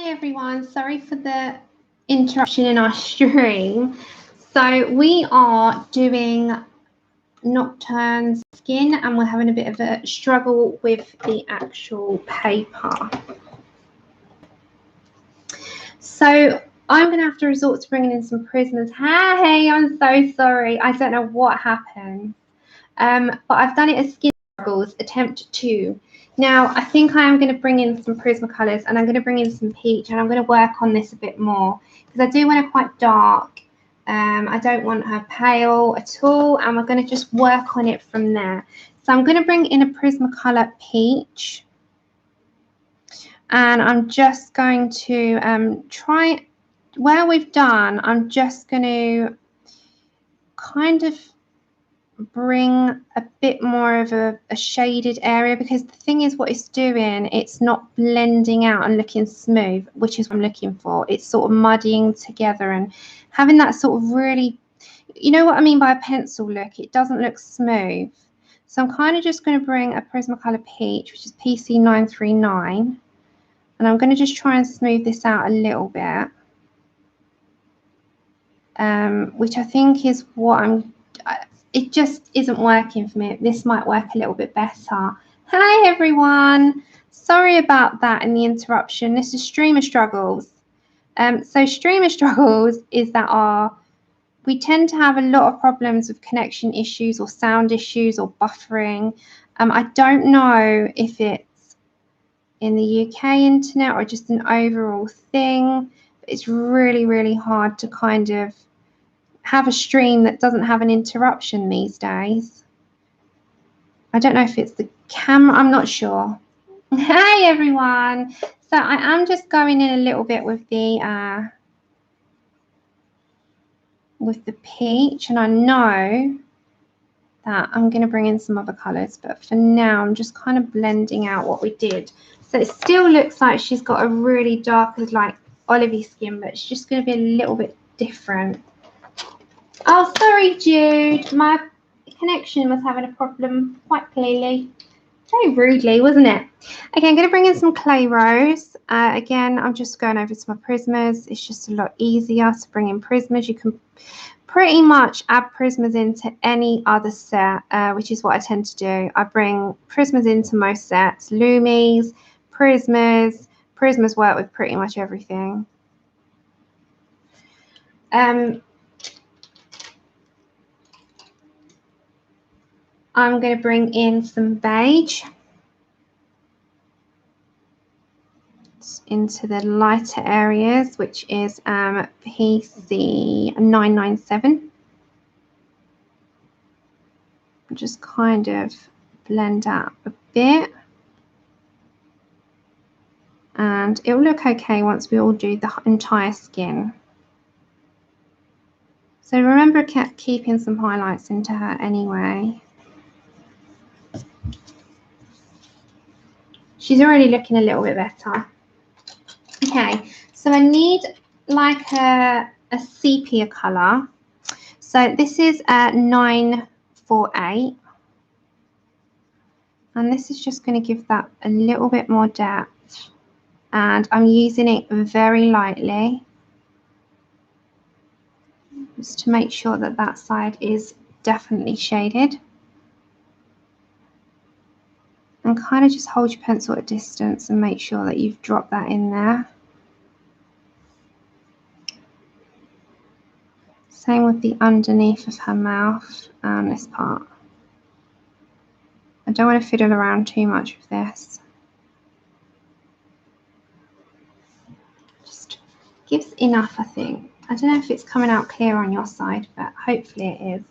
everyone, sorry for the interruption in our stream. So we are doing Nocturnes Skin and we're having a bit of a struggle with the actual paper. So I'm going to have to resort to bringing in some prismas. Hey, I'm so sorry. I don't know what happened. But I've done it as Skin Struggles, attempt 2. Now, I think I am going to bring in some Prismacolors and I'm going to bring in some peach and I'm going to work on this a bit more because I do want it quite dark. I don't want her pale at all and we're going to just work on it from there. So I'm going to bring in a Prismacolor peach and I'm just going to try, where we've done, I'm just going to kind of bring a bit more of a shaded area because the thing is what it's doing, it's not blending out and looking smooth, which is what I'm looking for. It's sort of muddying together and having that sort of really, you know what I mean by a pencil look, it doesn't look smooth. So I'm kind of just going to bring a Prismacolor Peach, which is PC939, and I'm going to just try and smooth this out a little bit, which I think is what it just isn't working for me. This might work a little bit better. Hi everyone, sorry about that and the interruption. This is Streamer Struggles. So Streamer Struggles is that we tend to have a lot of problems with connection issues or sound issues or buffering. I don't know if it's in the UK internet or just an overall thing, but it's really, really hard to kind of have a stream that doesn't have an interruption these days. I don't know if it's the camera, I'm not sure. Hi everyone. So I am just going in a little bit with the peach, and I know that I'm going to bring in some other colors, but for now I'm just kind of blending out what we did. So it still looks like she's got a really dark, like olivey skin, but it's just going to be a little bit different. Oh, sorry, Jude. My connection was having a problem quite clearly. Very rudely, wasn't it? Okay, I'm going to bring in some Clay Rose. Again, I'm just going over to my Prismas. It's just a lot easier to bring in Prismas. You can pretty much add Prismas into any other set, which is what I tend to do. I bring Prismas into most sets. Loomies, Prismas. Prismas work with pretty much everything. I'm going to bring in some beige into the lighter areas, which is PC997. Just kind of blend out a bit. And it will look okay once we all do the entire skin. So remember keeping some highlights into her anyway. She's already looking a little bit better. Okay, so I need like a sepia colour. So this is 948. And this is just going to give that a little bit more depth. And I'm using it very lightly, just to make sure that that side is definitely shaded. And kind of just hold your pencil at a distance and make sure that you've dropped that in there. Same with the underneath of her mouth and this part. I don't want to fiddle around too much with this. Just gives enough, I think. I don't know if it's coming out clear on your side, but hopefully it is.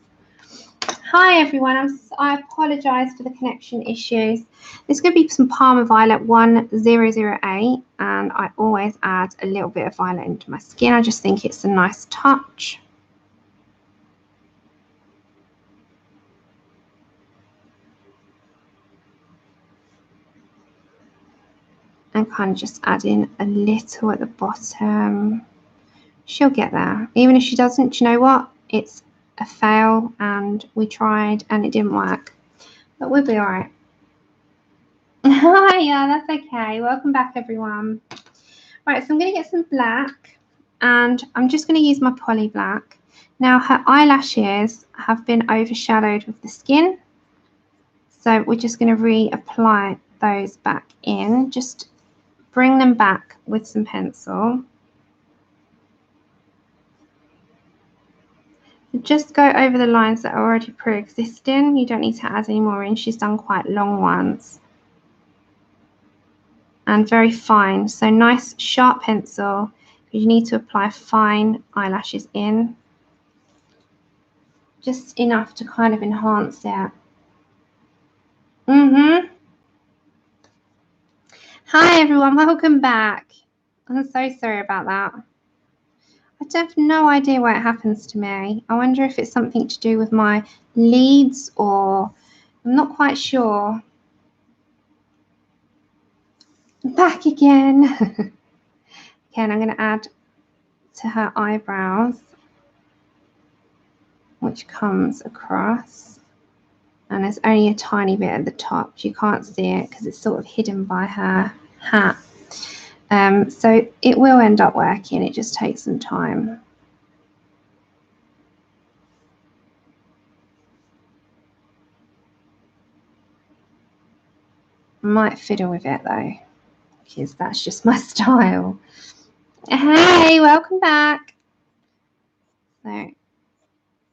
Hi everyone, I apologise for the connection issues. This is going to be some Palmer Violet 1008, and I always add a little bit of violet into my skin. I just think it's a nice touch. And kind of just add in a little at the bottom. She'll get there. Even if she doesn't, do you know what? It's a fail and we tried and it didn't work. But we'll be all right. Yeah, that's okay. Welcome back, everyone. Right, so I'm going to get some black, and I'm just going to use my poly black. Now her eyelashes have been overshadowed with the skin, so we're just going to reapply those back in. Just bring them back with some pencil. Just go over the lines that are already pre-existing. You don't need to add any more in. She's done quite long ones. And very fine. So nice sharp pencil. You need to apply fine eyelashes in. Just enough to kind of enhance it. Hi everyone, welcome back. I'm so sorry about that. I have no idea why it happens to me. I wonder if it's something to do with my leads, or I'm not quite sure. Back again. Again, I'm going to add to her eyebrows, which comes across. And there's only a tiny bit at the top. You can't see it because it's sort of hidden by her hat. So it will end up working. It just takes some time. I might fiddle with it though, because that's just my style. Hey, welcome back. So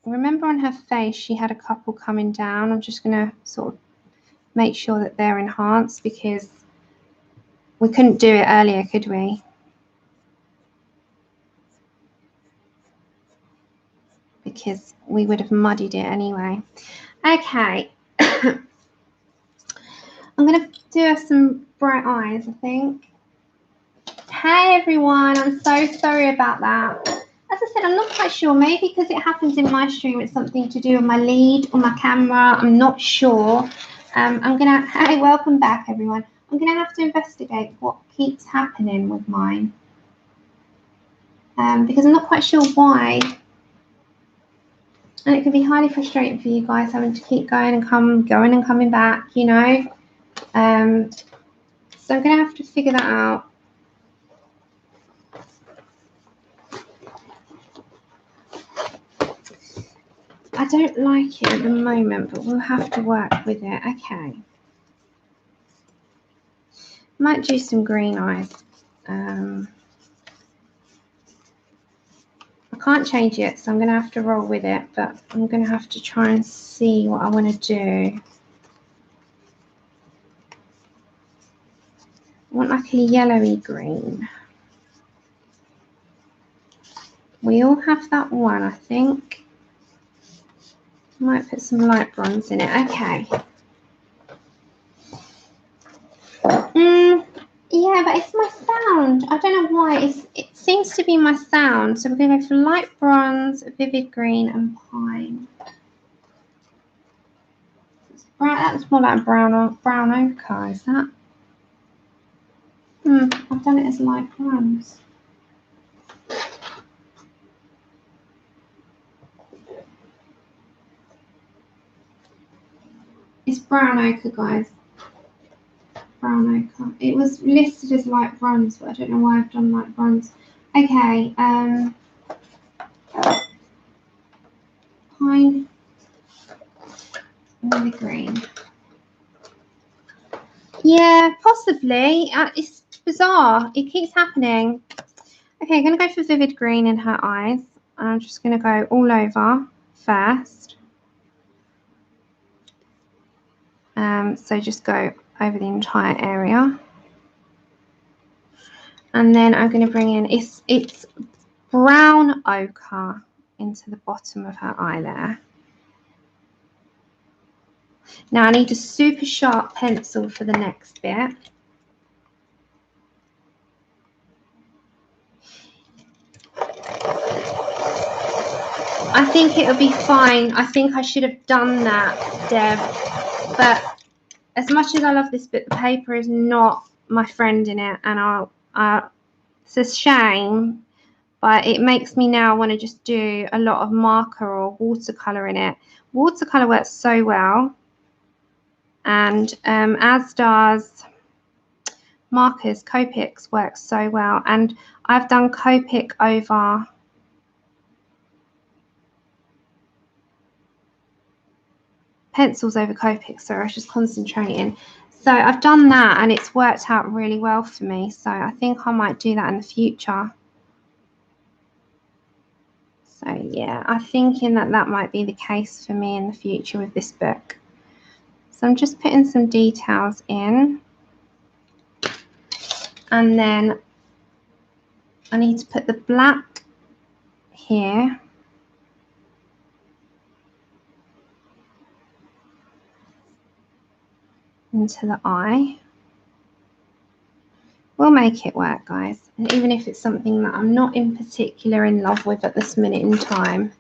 remember on her face she had a couple coming down. I'm just going to sort of make sure that they're enhanced, because we couldn't do it earlier, could we? Because we would have muddied it anyway. Okay. I'm going to do some bright eyes, I think. Hey everyone, I'm so sorry about that. As I said, I'm not quite sure. Maybe because it happens in my stream, it's something to do with my lead or my camera. I'm not sure. I'm going to, hey, welcome back everyone. I'm going to have to investigate what keeps happening with mine. Because I'm not quite sure why. And it can be highly frustrating for you guys having to keep going and coming back, you know. So I'm going to have to figure that out. I don't like it at the moment, but we'll have to work with it. Okay. Might do some green eyes. I can't change it, so I'm going to have to roll with it, but I'm going to have to try and see what I want to do. I want like a yellowy green. We all have that one, I think. Might put some light bronze in it. Okay. Yeah, but it's my sound. I don't know why. It seems to be my sound. So we're going to go for light bronze, vivid green, and pine. That's more like brown ochre, is that? I've done it as light bronze. It's brown ochre, guys. Brown ochre. It was listed as light bronze, but I don't know why I've done light bronze. Okay. Pine and the green. Yeah, possibly. It's bizarre. It keeps happening. Okay, I'm going to go for vivid green in her eyes. I'm just going to go all over first. So just go over the entire area. And then I'm going to bring in, it's brown ochre into the bottom of her eye there. Now I need a super sharp pencil for the next bit. I think it'll be fine. I think I should have done that, Deb. But as much as I love this book, the paper is not my friend in it, and it's a shame, but it makes me now want to just do a lot of marker or watercolor in it. Watercolor works so well, and as does markers, Copics works so well, and I've done Copic over pencils over Copic, so I was just concentrating. So I've done that and it's worked out really well for me, so I think I might do that in the future. So yeah, I'm thinking that that might be the case for me in the future with this book. So I'm just putting some details in, and then I need to put the black here. Into the eye. We'll make it work, guys. And even if it's something that I'm not in particular in love with at this minute in time.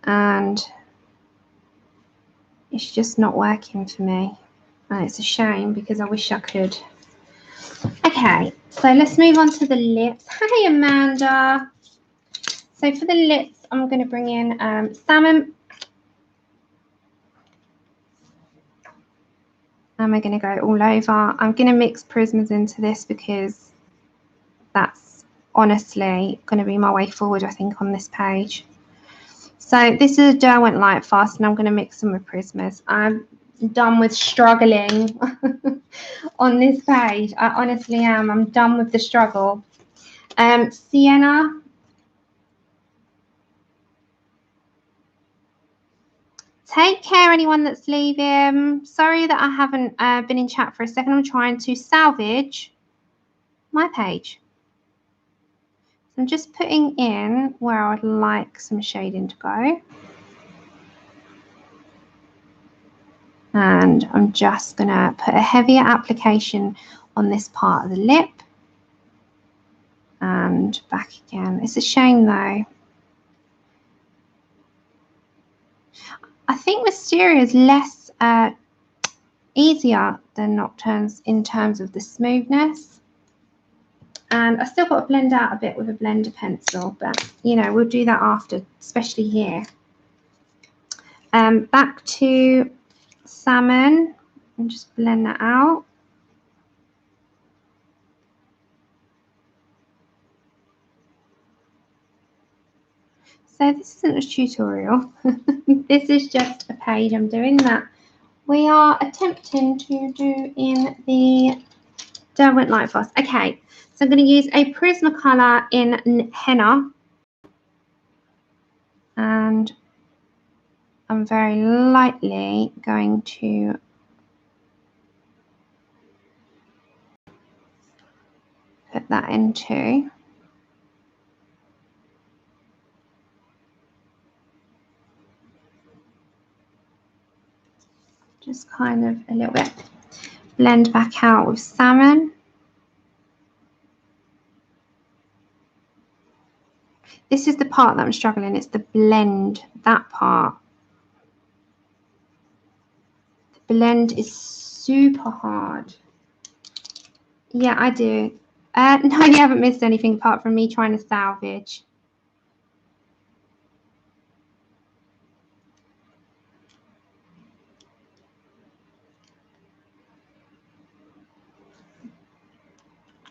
And it's just not working for me. And it's a shame because I wish I could. Okay, so let's move on to the lips. Hey, Amanda. So for the lips, I'm going to bring in Salmon. And we're going to go all over. I'm going to mix Prismas into this because that's honestly going to be my way forward, I think, on this page. So this is a Derwent LIGHTFAST, and I'm going to mix them with Prismas. I'm done with struggling on this page. I honestly am. I'm done with the struggle. Sienna. Take care, anyone that's leaving. Sorry that I haven't been in chat for a second. I'm trying to salvage my page. So I'm just putting in where I would like some shading to go. And I'm just going to put a heavier application on this part of the lip. And back again. It's a shame though. I think Wisteria is less easier than Nocturnes in terms of the smoothness. And I still got to blend out a bit with a blender pencil, but you know, we'll do that after, especially here. Back to Salmon and just blend that out. So this isn't a tutorial. This is just a page I'm doing that we are attempting to do in the Derwent LIGHTFAST. Okay, so I'm going to use a Prismacolor in Henna. And I'm very lightly going to put that into. Just kind of a little bit blend back out with Salmon. This is the part that I'm struggling. It's the blend, that part. The blend is super hard. Yeah, I do. No, you haven't missed anything apart from me trying to salvage.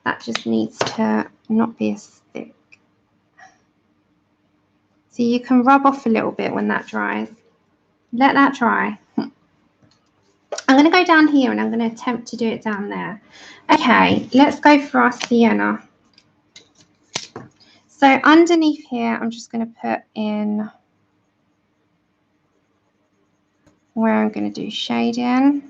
That just needs to not be as thick. So you can rub off a little bit when that dries. Let that dry. I'm going to go down here and I'm going to attempt to do it down there. Okay, let's go for our Sienna. So underneath here, I'm just going to put in where I'm going to do shading.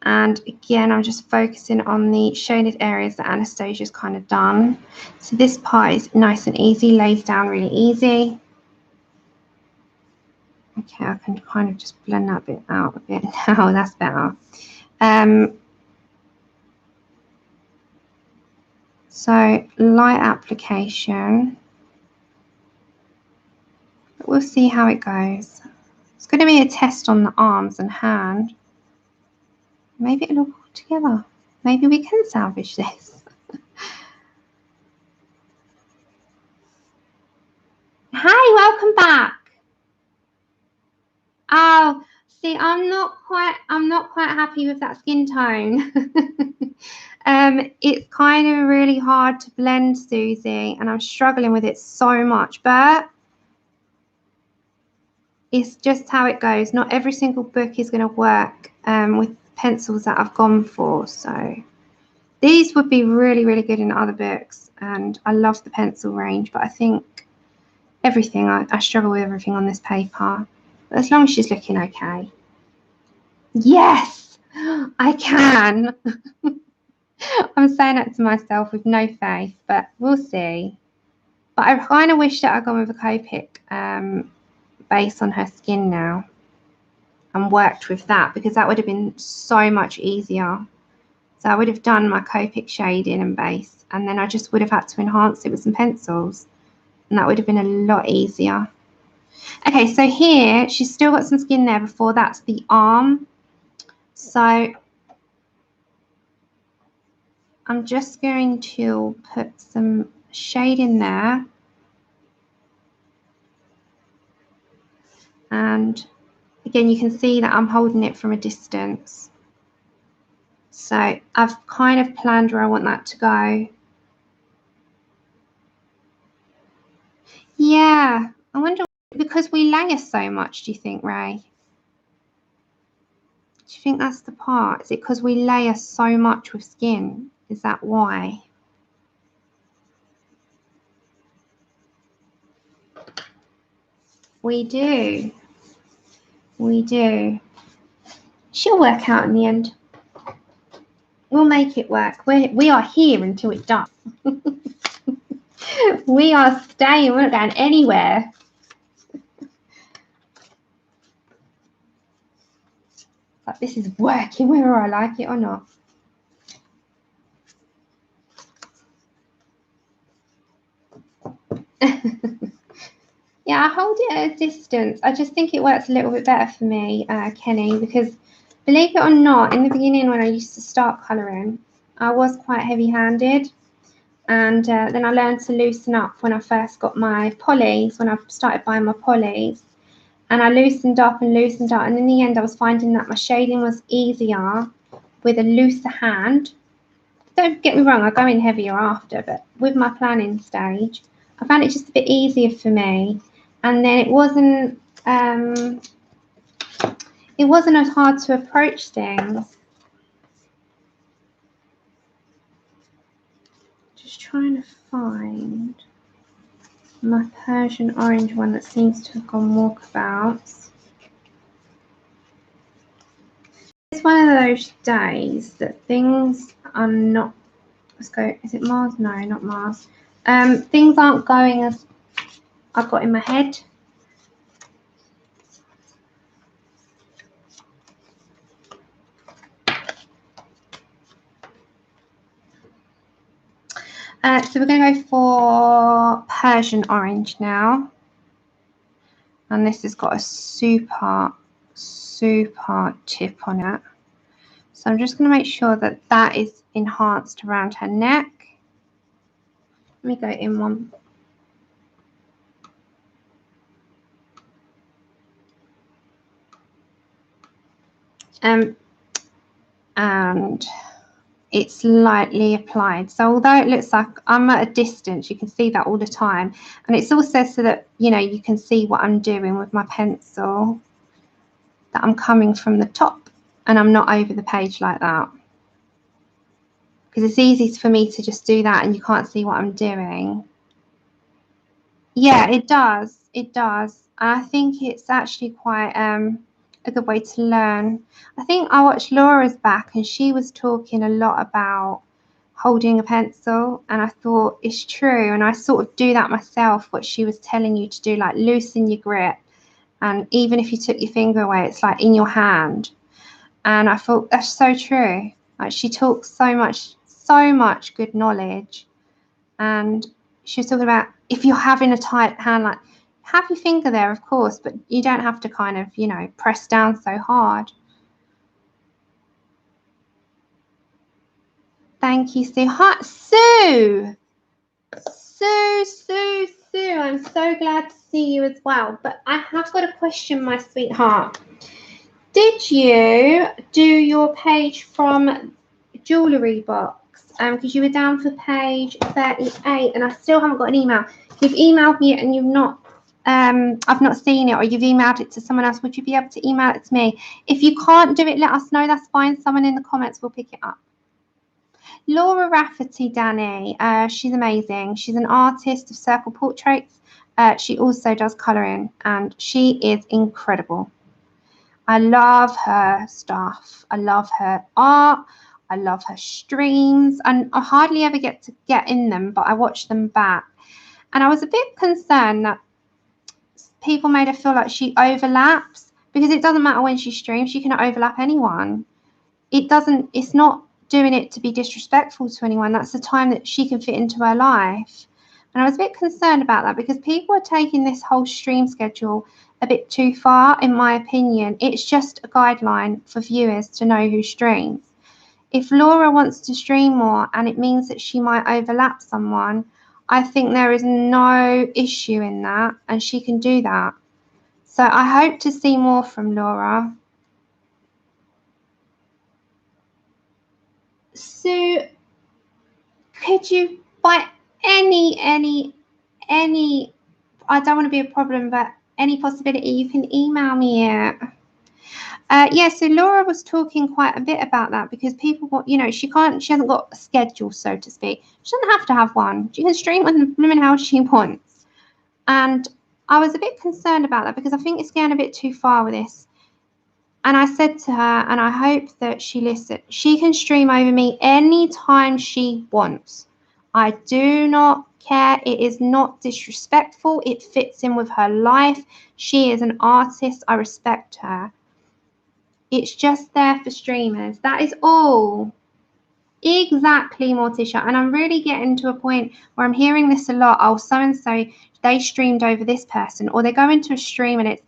And again, I'm just focusing on the shaded areas that Anastasia's kind of done. So this part is nice and easy, lays down really easy. Okay, I can kind of just blend that bit out a bit now. That's better. So light application. But we'll see how it goes. It's going to be a test on the arms and hand. Maybe it'll all together. Maybe we can salvage this. Hi, welcome back. Oh, see, I'm not quite happy with that skin tone. It's kind of really hard to blend, Susie, and I'm struggling with it so much, but it's just how it goes. Not every single book is going to work with pencils that I've gone for. So these would be really, really good in other books, and I love the pencil range, but I think everything, I struggle with everything on this paper. But as long as she's looking okay. Yes, I can. I'm saying that to myself with no faith, but we'll see. But I kind of wish that I'd gone with a Copic base on her skin now and worked with that, because that would have been so much easier. So I would have done my Copic shading and base, and then I just would have had to enhance it with some pencils, and that would have been a lot easier. Okay, so here she's still got some skin there before that's the arm. So I'm just going to put some shade in there, and again you can see that I'm holding it from a distance. So I've kind of planned where I want that to go. Yeah, I wonder, because we layer so much, do you think, Ray? Do you think that's the part? Is it because we layer so much with skin? Is that why? We do. We do. She'll work out in the end. We'll make it work. We are here until it does. We are staying. We're not going anywhere. But this is working whether I like it or not. Yeah, I hold it at a distance. I just think it works a little bit better for me, Kenny, because believe it or not, in the beginning when I used to start colouring, I was quite heavy-handed, and then I learned to loosen up when I first got my polys, when I started buying my polys, and I loosened up, and in the end I was finding that my shading was easier with a looser hand. Don't get me wrong, I go in heavier after, but with my planning stage, I found it just a bit easier for me. And then it wasn't as hard to approach things. Just trying to find my Persian Orange one that seems to have gone walkabouts. It's one of those days that things are not, let's go, is it Mars? No, not Mars. Things aren't going as I've got in my head. So we're going to go for Persian Orange now. And this has got a super tip on it. So I'm just going to make sure that that is enhanced around her neck. Let me go in one. And it's lightly applied. So although it looks like I'm at a distance, you can see that all the time. And it's also so that, you know, you can see what I'm doing with my pencil, that I'm coming from the top and I'm not over the page like that. Because it's easy for me to just do that and you can't see what I'm doing. Yeah, it does. It does. I think it's actually quite a good way to learn. I think I watched Laura's back and she was talking a lot about holding a pencil, and I thought it's true, and I sort of do that myself, what she was telling you to do, like loosen your grip, and even if you took your finger away, it's like in your hand. And I thought that's so true. Like, she talks so much good knowledge, and she was talking about if you're having a tight hand, like, have your finger there, of course, but you don't have to kind of, you know, press down so hard. Thank you, Sue. Hi, Sue. Sue, I'm so glad to see you as well. But I have got a question, my sweetheart. Did you do your page from Jewellery Box? Because you were down for page 38 and I still haven't got an email. You've emailed me and you've not, I've not seen it, or you've emailed it to someone else. Would you be able to email it to me? If you can't do it, let us know. That's fine. Someone in the comments will pick it up. Laura Rafferty, Danny, she's amazing. She's an artist of circle portraits. She also does colouring and she is incredible. I love her stuff. I love her art. I love her streams. And I hardly ever get to get in them, but I watch them back. And I was a bit concerned that people made her feel like she overlaps, because it doesn't matter when she streams. She can overlap anyone. It's not doing it to be disrespectful to anyone. That's the time that she can fit into her life. And I was a bit concerned about that, because people are taking this whole stream schedule a bit too far, in my opinion. It's just a guideline for viewers to know who streams. If Laura wants to stream more and it means that she might overlap someone, I think there is no issue in that, and she can do that. So I hope to see more from Laura. Sue, could you, by any, I don't want to be a problem, but any possibility, you can email me it. Yeah, so Laura was talking quite a bit about that, because people want, you know, she hasn't got a schedule, so to speak. She doesn't have to have one. She can stream when the blooming hell she wants. And I was a bit concerned about that, because I think it's going a bit too far with this. And I said to her, and I hope that she listens, she can stream over me anytime she wants. I do not care. It is not disrespectful. It fits in with her life. She is an artist. I respect her. It's just there for streamers. That is all. Exactly, Morticia. And I'm really getting to a point where I'm hearing this a lot. Oh, so-and-so, they streamed over this person. Or they go into a stream and it's,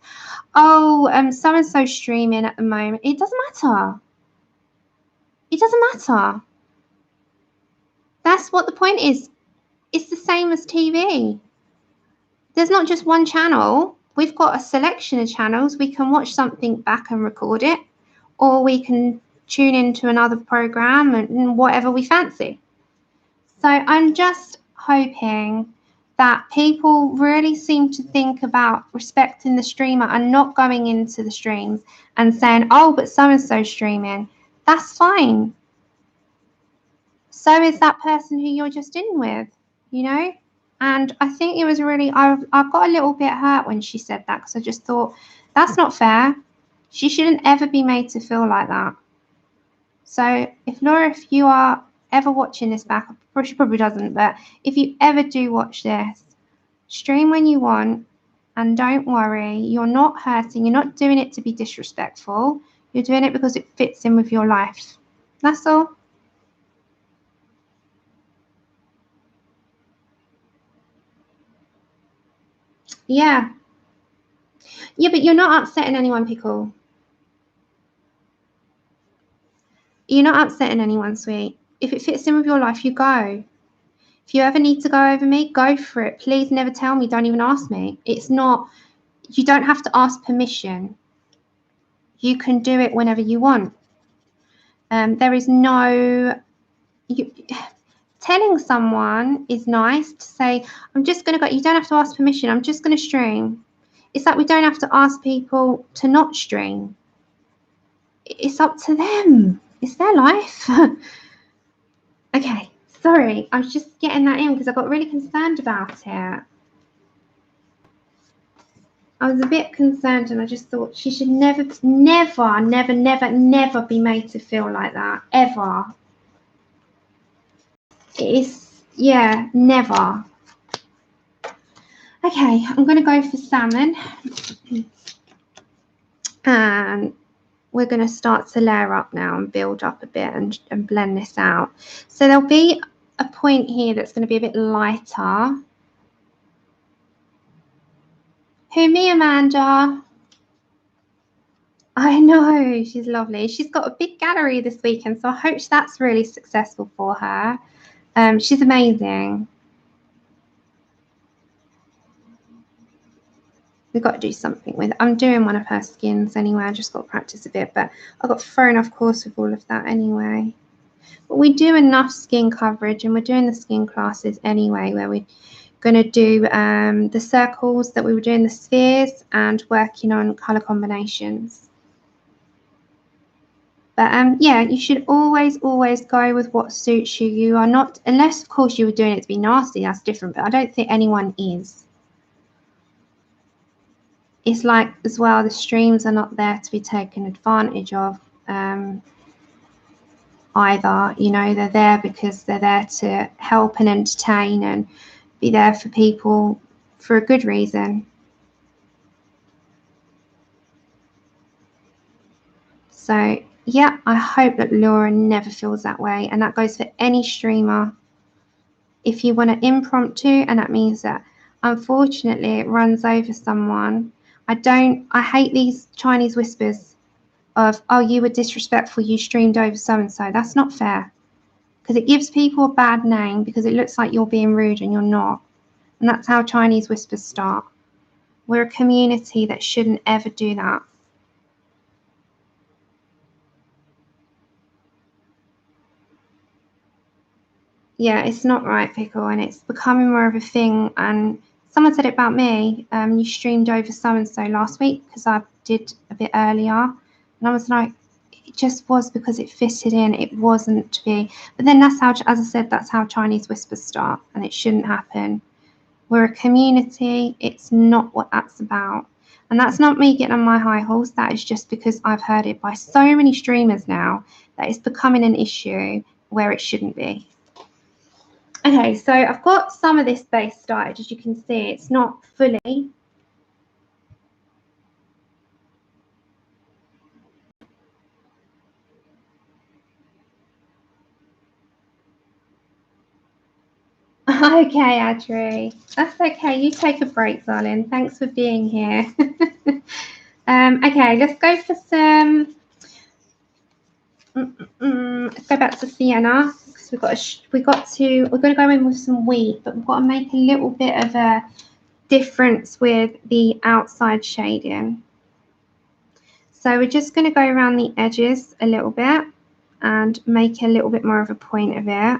oh, so-and-so streaming at the moment. It doesn't matter. It doesn't matter. That's what the point is. It's the same as TV. There's not just one channel. We've got a selection of channels. We can watch something back and record it, or we can tune into another program and whatever we fancy. So I'm just hoping that people really seem to think about respecting the streamer and not going into the streams and saying, oh, but so-and-so streaming. That's fine. So is that person who you're just in with, you know? And I think it was really, I got a little bit hurt when she said that, because I just thought, that's not fair. She shouldn't ever be made to feel like that. So if Laura, if you are ever watching this back, she probably doesn't, but if you ever do watch this, stream when you want, and don't worry, you're not hurting. You're not doing it to be disrespectful. You're doing it because it fits in with your life. That's all. Yeah. Yeah, but you're not upsetting anyone, Pickle. You're not upsetting anyone, sweet. If it fits in with your life, you go. If you ever need to go over me, go for it. Please never tell me. Don't even ask me. It's not, you don't have to ask permission. You can do it whenever you want. There is no, telling someone is nice to say, I'm just going to go, you don't have to ask permission. I'm just going to stream. It's like we don't have to ask people to not stream. It's up to them. It's their life. Okay, sorry. I was just getting that in because I got really concerned about it. I was a bit concerned and I just thought she should never be made to feel like that, ever. It is, yeah, never. Okay, I'm going to go for salmon. And we're going to start to layer up now and build up a bit and blend this out. So there'll be a point here that's going to be a bit lighter. Who, me, Amanda? I know, she's lovely. She's got a big gallery this weekend, so I hope that's really successful for her. She's amazing. we've got to do something with it. I'm doing one of her skins anyway. I just got to practice a bit, but I got thrown off course with all of that anyway. But we do enough skin coverage, and we're doing the skin classes anyway, where we're going to do the circles that we were doing, the spheres, and working on colour combinations. But yeah, you should always go with what suits you. You are not, unless of course you were doing it to be nasty, that's different, but I don't think anyone is. It's like, as well, the streams are not there to be taken advantage of either. You know, they're there because they're there to help and entertain and be there for people for a good reason. So yeah, I hope that Laura never feels that way, and that goes for any streamer. If you want to impromptu, and that means that unfortunately it runs over someone. I hate these Chinese whispers of, oh, you were disrespectful, you streamed over so-and-so. That's not fair, because it gives people a bad name because it looks like you're being rude and you're not. And that's how Chinese whispers start. We're a community that shouldn't ever do that. Yeah, it's not right, Pickle, and it's becoming more of a thing. And someone said it about me. You streamed over so-and-so last week because I did a bit earlier. And I was like, it just was because it fitted in. It wasn't to be. But then that's how, as I said, that's how Chinese whispers start, and it shouldn't happen. We're a community. It's not what that's about. And that's not me getting on my high horse. That is just because I've heard it by so many streamers now that it's becoming an issue where it shouldn't be. Okay, so I've got some of this base started. As you can see, it's not fully. Okay, Adri. That's okay. You take a break, darling. Thanks for being here. Okay, let's go for some. Let's go back to Sienna, because we're going to go in with some wheat, but we've got to make a little bit of a difference with the outside shading. So we're just going to go around the edges a little bit and make a little bit more of a point of it,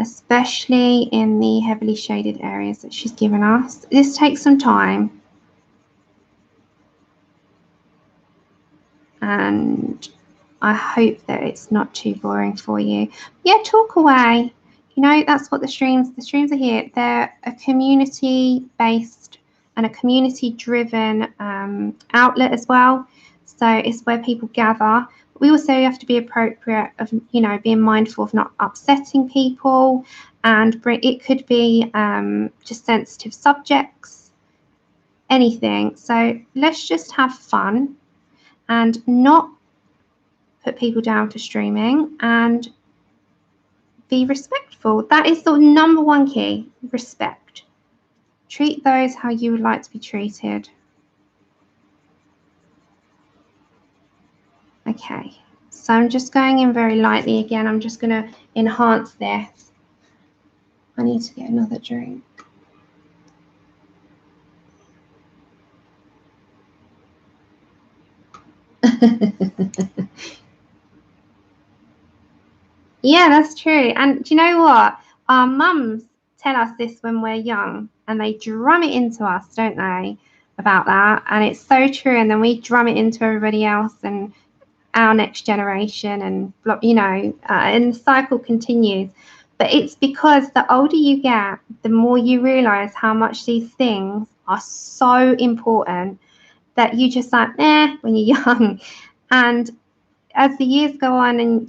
especially in the heavily shaded areas that she's given us. This takes some time, and I hope that it's not too boring for you. Yeah, talk away. You know, that's what the streams are here. They're a community-based and a community-driven outlet as well. So it's where people gather. We also have to be appropriate of, you know, being mindful of not upsetting people, and it could be just sensitive subjects, anything. So let's just have fun and not put people down for streaming, and be respectful. That is the #1 key, respect. Treat those how you would like to be treated. Okay, so I'm just going in very lightly again. I'm just going to enhance this. I need to get another drink. Yeah, that's true. And do you know what? Our mums tell us this when we're young, and they drum it into us, don't they, about that? And it's so true. And then we drum it into everybody else and our next generation, and, you know, and the cycle continues. But it's because the older you get, the more you realize how much these things are so important that you just like, when you're young. And as the years go on, and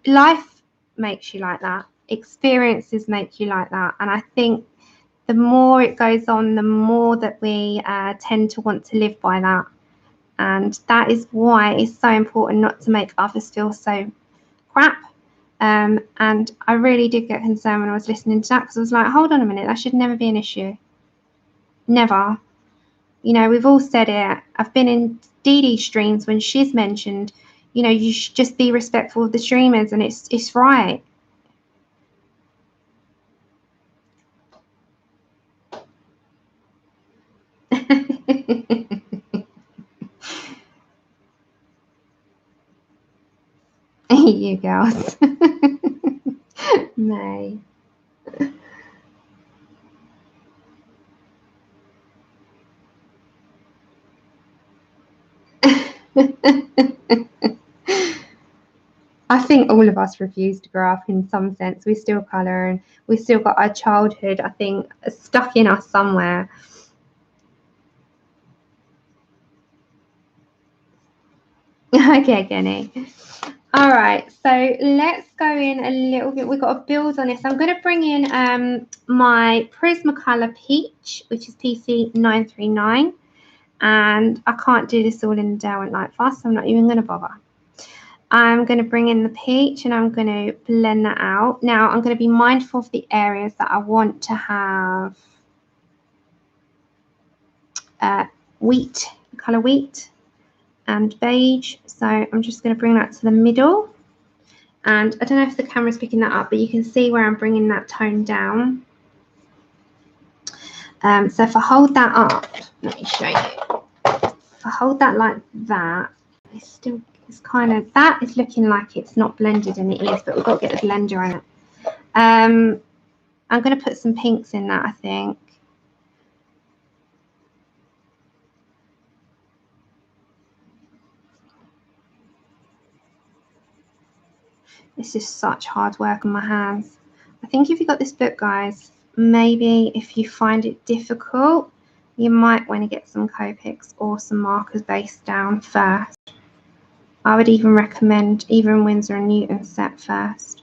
life makes you like that, experiences make you like that. And I think the more it goes on, the more that we tend to want to live by that. And that is why it's so important not to make others feel so crap. And I really did get concerned when I was listening to that, because I was like, hold on a minute, that should never be an issue. Never. You know, we've all said it. I've been in Dee Dee's streams when she's mentioned, you know, you should just be respectful of the streamers, and it's right. You girls. May. I think all of us refuse to grow up in some sense. We still colour and we still got our childhood, I think, stuck in us somewhere. Okay, Kenny. All right, so let's go in a little bit. We've got to build on this. I'm going to bring in my Prismacolor Peach, which is PC 939. And I can't do this all in Derwent LIGHTFAST, so I'm not even going to bother. I'm going to bring in the peach and I'm going to blend that out. Now, I'm going to be mindful of the areas that I want to have wheat, colour wheat and beige. So I'm just going to bring that to the middle. And I don't know if the camera's picking that up, but you can see where I'm bringing that tone down. So if I hold that up, let me show you. If I hold that like that, it's kind of, that is looking like it's not blended, and it is, but we've got to get the blender on it. I'm going to put some pinks in that, I think. This is such hard work on my hands. I think if you got this book, guys, maybe if you find it difficult, you might want to get some Copics or some markers based down first. I would even recommend even Winsor & Newton set first.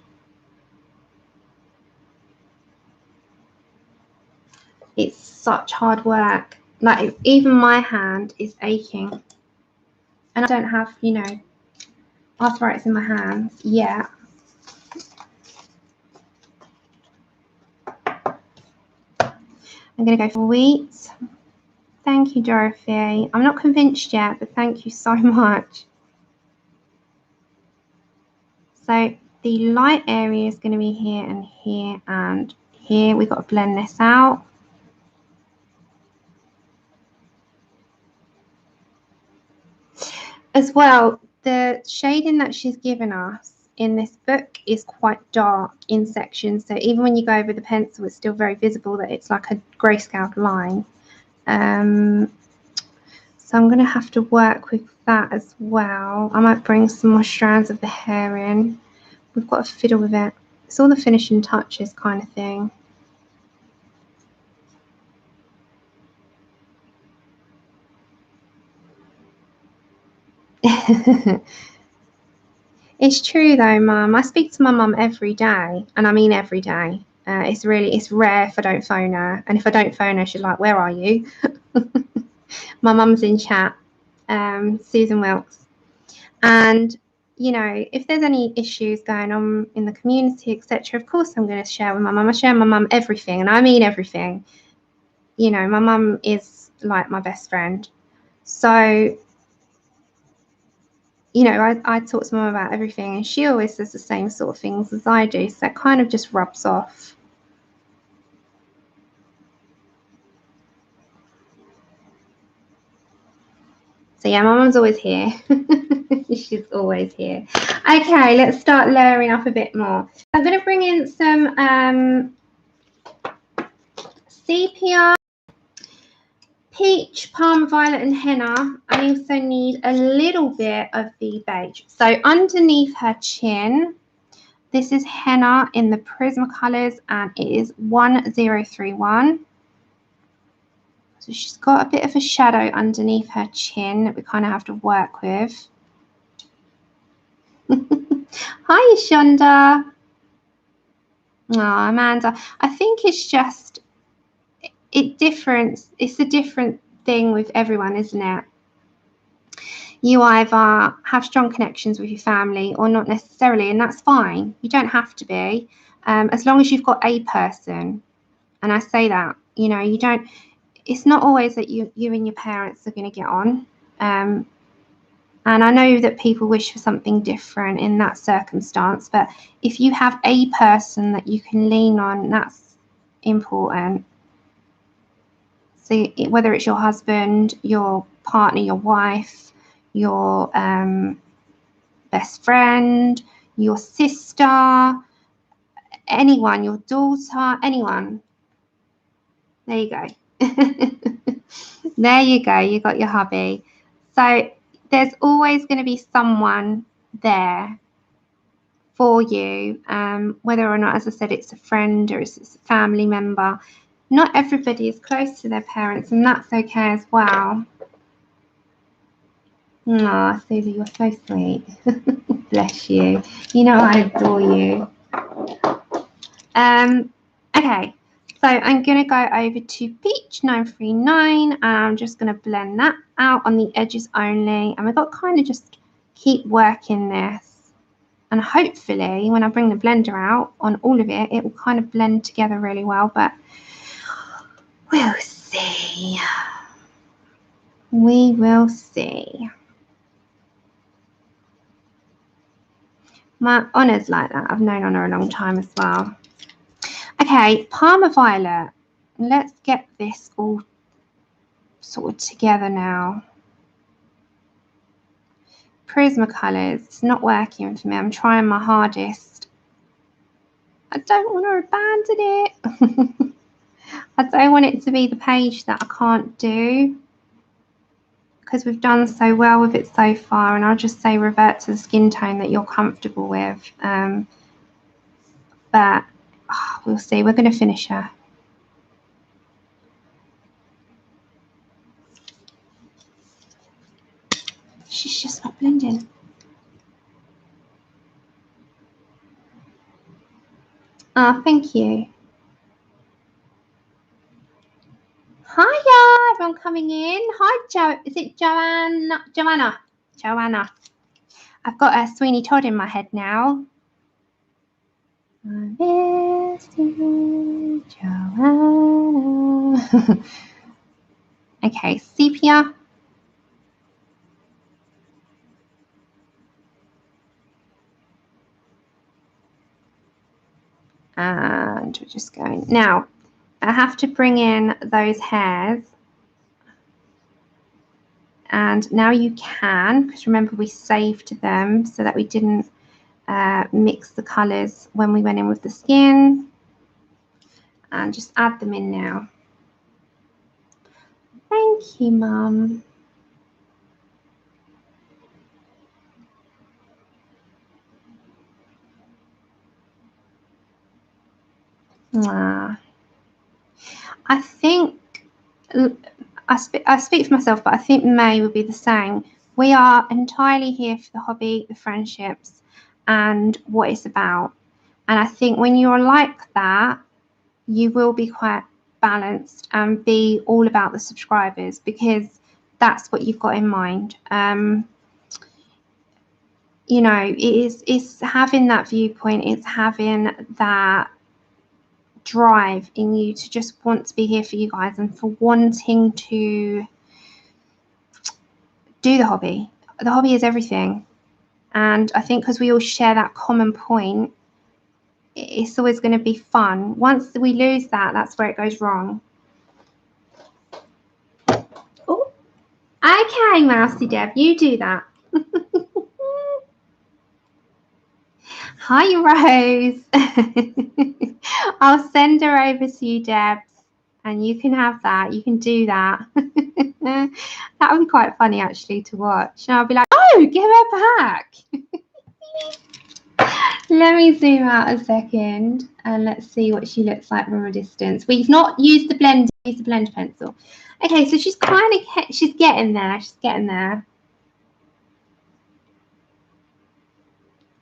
It's such hard work. Like, even my hand is aching. And I don't have, you know, arthritis in my hands yet. I'm going to go for wheat. Thank you, Dorothy. I'm not convinced yet, but thank you so much. So the light area is going to be here and here and here. We've got to blend this out. As well, the shading that she's given us in this book is quite dark in sections. So even when you go over the pencil, it's still very visible that it's like a grayscale line. So I'm going to have to work with that as well. I might bring some more strands of the hair in. We've got to fiddle with it. It's all the finishing touches kind of thing. It's true though, Mum. I speak to my mum every day, and I mean every day. It's rare if I don't phone her, and if I don't phone her, she's like, "Where are you?" My mum's in chat, Susan Wilkes, and you know, if there's any issues going on in the community, etc., of course I'm going to share with my mum. I share with my mum everything, and I mean everything. You know, my mum is like my best friend, so. You know, I talk to mum about everything, and she always says the same sort of things as I do, so it kind of just rubs off. So yeah, my mum's always here. She's always here. Okay, let's start layering up a bit more. I'm going to bring in some sepia, peach, palm violet and henna. I also need a little bit of the beige. So underneath her chin, this is henna in the Prismacolors, and it is 1031. So she's got a bit of a shadow underneath her chin that we kind of have to work with. Hi, Shonda. Oh, Amanda. I think it's just it's a different thing with everyone, isn't it? You either have strong connections with your family or not necessarily, and that's fine. You don't have to be, as long as you've got a person. And I say that, you know, you don't. It's not always that you and your parents are going to get on. And I know that people wish for something different in that circumstance, but if you have a person that you can lean on, that's important. So whether it's your husband, your partner, your wife, your best friend, your sister, anyone, your daughter, anyone. There you go. There you go. You got your hubby. So there's always going to be someone there for you, whether or not, as I said, it's a friend or it's a family member. Not everybody is close to their parents, and that's okay as well. Oh, Susie, you're so sweet. Bless you. You know I adore you. Okay, so I'm going to go over to Peach 939, and I'm just going to blend that out on the edges only. And we've got to kind of just keep working this. And hopefully when I bring the blender out on all of it, it will kind of blend together really well, but we'll see. We will see. My Honour's like that. I've known Honour a long time as well. Okay, Parma Violet. Let's get this all sort of together now. Prismacolors. It's not working for me. I'm trying my hardest. I don't want to abandon it. I don't want it to be the page that I can't do, because we've done so well with it so far, and I'll just say revert to the skin tone that you're comfortable with. But we'll see. We're going to finish her. She's just not blending. Oh, thank you. Hiya, everyone coming in. Hi, Jo. Is it Joanna? Joanna. I've got a Sweeney Todd in my head now. Joanna. Okay, sepia. And we're just going. Now, I have to bring in those hairs. And now you can, because remember we saved them so that we didn't mix the colours when we went in with the skin. And just add them in now. Thank you, Mum. I think, I speak for myself, but I think May would be the same. We are entirely here for the hobby, the friendships, and what it's about. And I think when you're like that, you will be quite balanced and be all about the subscribers, because that's what you've got in mind. You know, it's having that viewpoint, it's having that drive in you to just want to be here for you guys and for wanting to do the hobby. The hobby is everything. And I think because we all share that common point, it's always going to be fun. Once we lose that, that's where it goes wrong. Oh, okay, Mousy Deb, you do that. Hi, Rose. I'll send her over to you, Debs, and you can have that. You can do that. That would be quite funny, actually, to watch. And I'll be like, oh, give her back. Let me zoom out a second and let's see what she looks like from a distance. We've not used the blend, used the blend pencil. Okay, so she's kind of, she's getting there. She's getting there.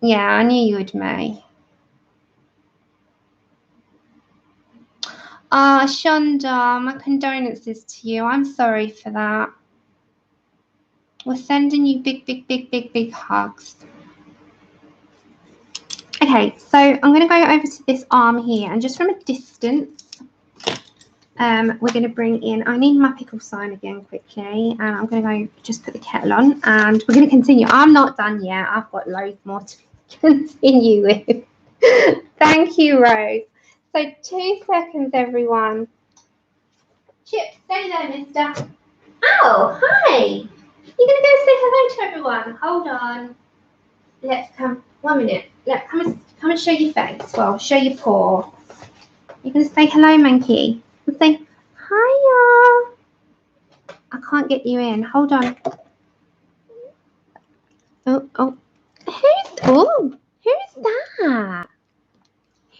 Yeah, I knew you would, May. Ah, Shonda, my condolences to you. I'm sorry for that. We're sending you big, big, big, big, big hugs. Okay, so I'm going to go over to this arm here, and just from a distance, we're going to bring in, I need my pickle sign again quickly, and I'm going to go just put the kettle on, and we're going to continue. I'm not done yet. I've got loads more to continue with. Thank you, Rose. So 2 seconds, everyone. Chip, stay there, mister. Oh, hi. You're going to go say hello to everyone. Hold on. Let's come. 1 minute. Let's come and show your face. Well, show your paw. You're going to say hello, monkey. And say, hiya. I can't get you in. Hold on. Oh. Who's that?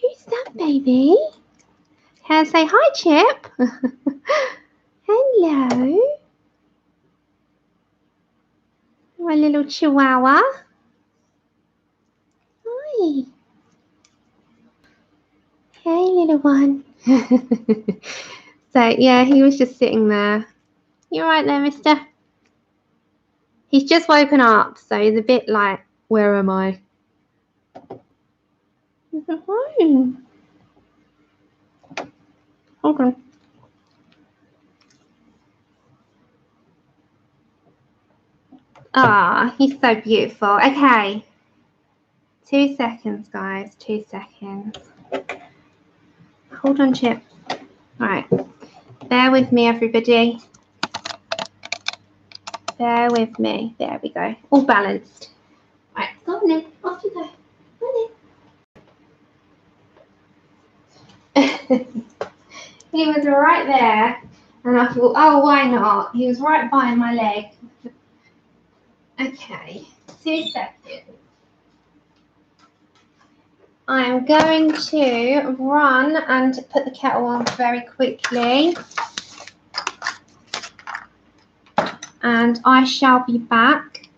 Who's that, baby? Can I say hi, Chip? Hello. My little chihuahua. Hi. Hey, little one. So, yeah, he was just sitting there. You all right there, mister? He's just woken up, so he's a bit like, where am I? He's at home. Hold on. Ah, he's so beautiful. Okay. 2 seconds, guys. 2 seconds. Hold on, Chip. All right. Bear with me, everybody. Bear with me. There we go. All balanced. All right. Go on then. Off you go. Go on. He was right there. And I thought, oh, why not? He was right by my leg. Okay. 2 seconds. I'm going to run and put the kettle on very quickly. And I shall be back.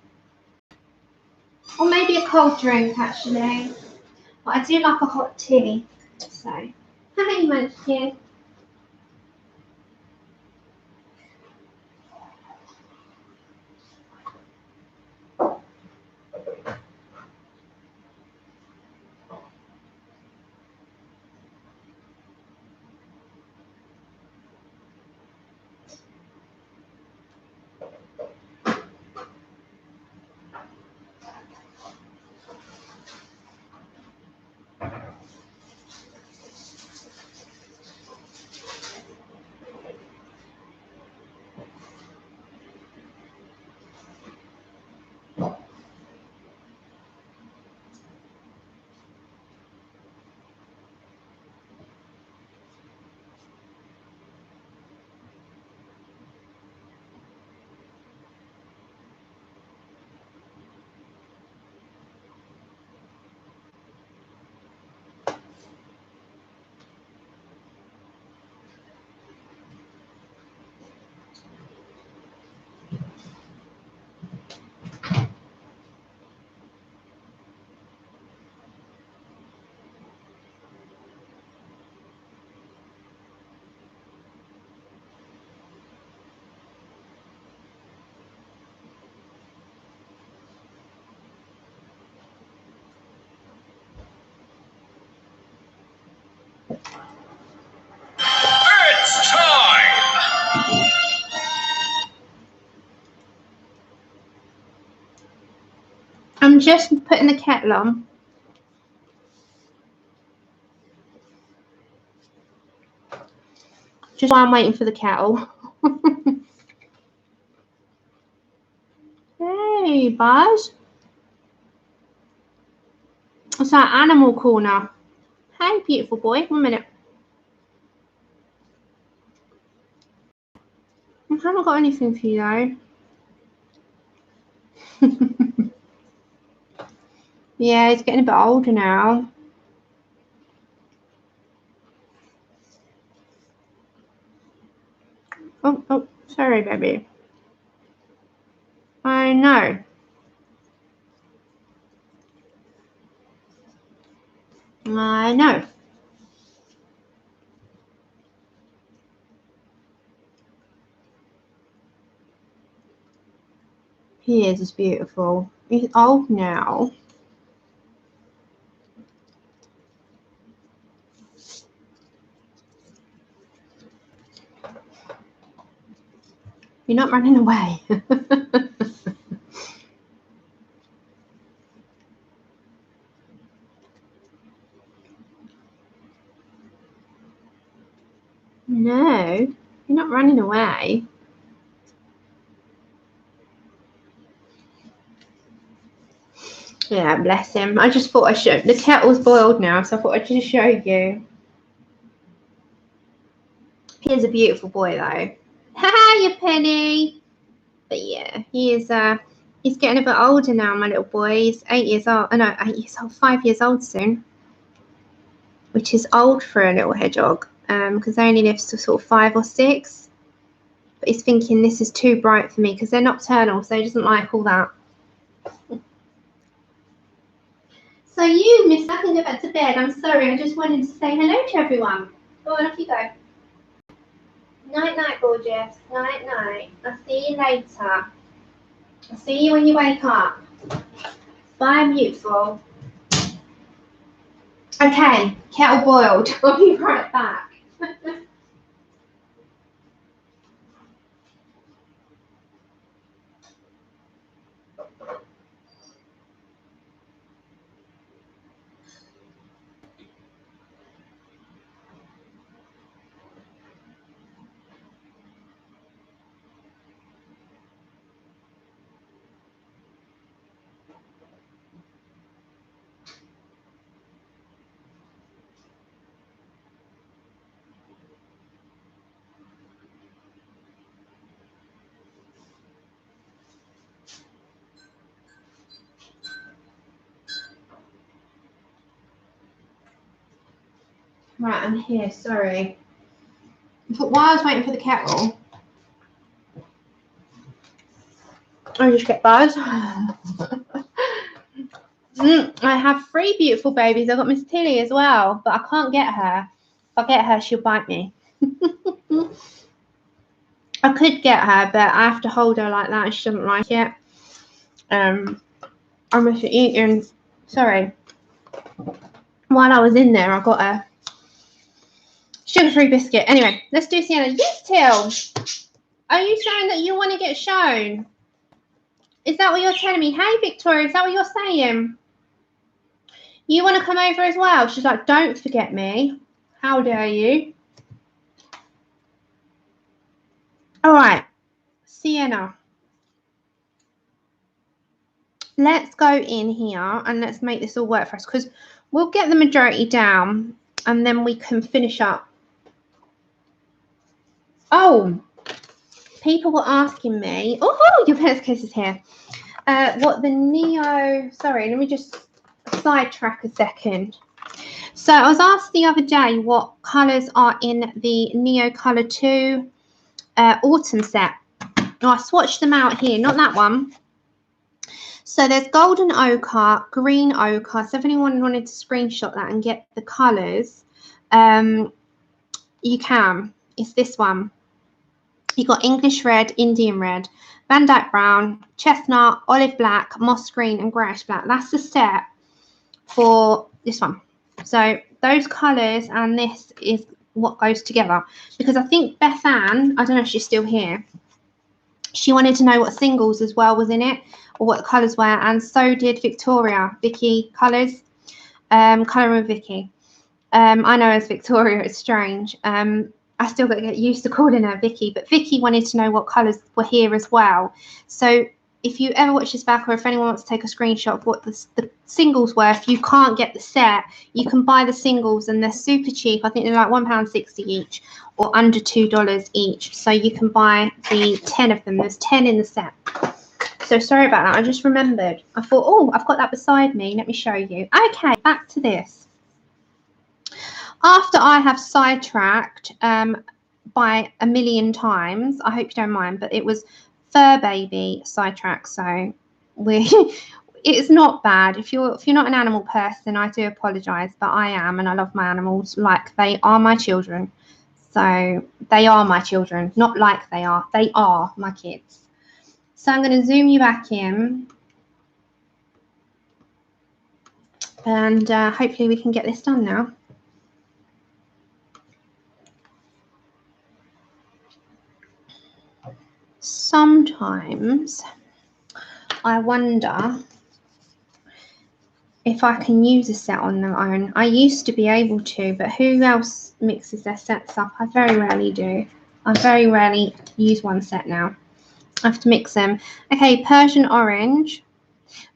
Or maybe a cold drink, actually. But I do like a hot tea. So, hi, Munchkin. It's time! I'm just putting the kettle on. Just while I'm waiting for the kettle. Hey, Buzz. It's our animal corner. Hey, beautiful boy. 1 minute. I haven't got anything for you, though. Yeah, he's getting a bit older now. Oh, sorry, baby. I know. I know. He is just beautiful. He's old now. You're not running away. No, You're not running away. Yeah, bless him. I just thought I should. The kettle's boiled now, so I thought I'd just show you. He is a beautiful boy, though. Hiya, Penny. But yeah, he is. He's getting a bit older now, my little boy. He's 8 years old. Oh, no, 8 years old. 5 years old soon, which is old for a little hedgehog. Because they only live to sort of 5 or 6. But he's thinking this is too bright for me because they're nocturnal, so he doesn't like all that. So you, miss, I can go back to bed. I'm sorry, I just wanted to say hello to everyone. Go on, off you go. Night, night, gorgeous. Night, night. I'll see you later. I'll see you when you wake up. Bye, beautiful. Okay, kettle boiled. I'll be right back. Right, I'm here, sorry. But while I was waiting for the kettle, I just get buzzed. I have 3 beautiful babies. I've got Miss Tilly as well, but I can't get her. If I get her, she'll bite me. I could get her, but I have to hold her like that. She doesn't like it. I'm just eating. Sorry. While I was in there, I got a sugar-free biscuit. Anyway, let's do Sienna. Yes, Till. Are you saying that you want to get shown? Is that what you're telling me? Hey, Victoria, is that what you're saying? You want to come over as well? She's like, don't forget me. How dare you? All right, Sienna. Let's go in here and let's make this all work for us because we'll get the majority down and then we can finish up. Oh, people were asking me. Oh, your parents' case is here. What the Neo? Sorry, let me just sidetrack a second. So I was asked the other day what colours are in the Neo Colour 2 autumn set. Oh, I swatched them out here, not that one. So there's golden ochre, green ochre. So if anyone wanted to screenshot that and get the colours, you can. It's this one. You got English red, Indian red, Van Dyke brown, chestnut, olive black, moss green, and greyish black. That's the set for this one. So those colours and this is what goes together. Because I think Beth Ann, I don't know if she's still here, she wanted to know what singles as well was in it or what the colours were, and so did Victoria. Vicky Colours, Colour with Vicky. I know as Victoria, it's strange. I still got to get used to calling her Vicky, but Vicky wanted to know what colours were here as well. So if you ever watch this back, or if anyone wants to take a screenshot of what the singles were, if you can't get the set, you can buy the singles and they're super cheap. I think they're like £1.60 each or under $2 each. So you can buy the 10 of them. There's 10 in the set. So sorry about that. I just remembered. I thought, oh, I've got that beside me. Let me show you. Okay, back to this. After I have sidetracked by a million times, I hope you don't mind, but it was Fur Baby sidetrack, so it's not bad. If you're not an animal person, I do apologise, but I am, and I love my animals like they are my children. So they are my children, not like they are my kids. So I'm going to zoom you back in, and hopefully we can get this done now. Sometimes I wonder if I can use a set on their own. I used to be able to, but who else mixes their sets up? I very rarely do. I very rarely use one set now. I have to mix them. Okay, Persian Orange.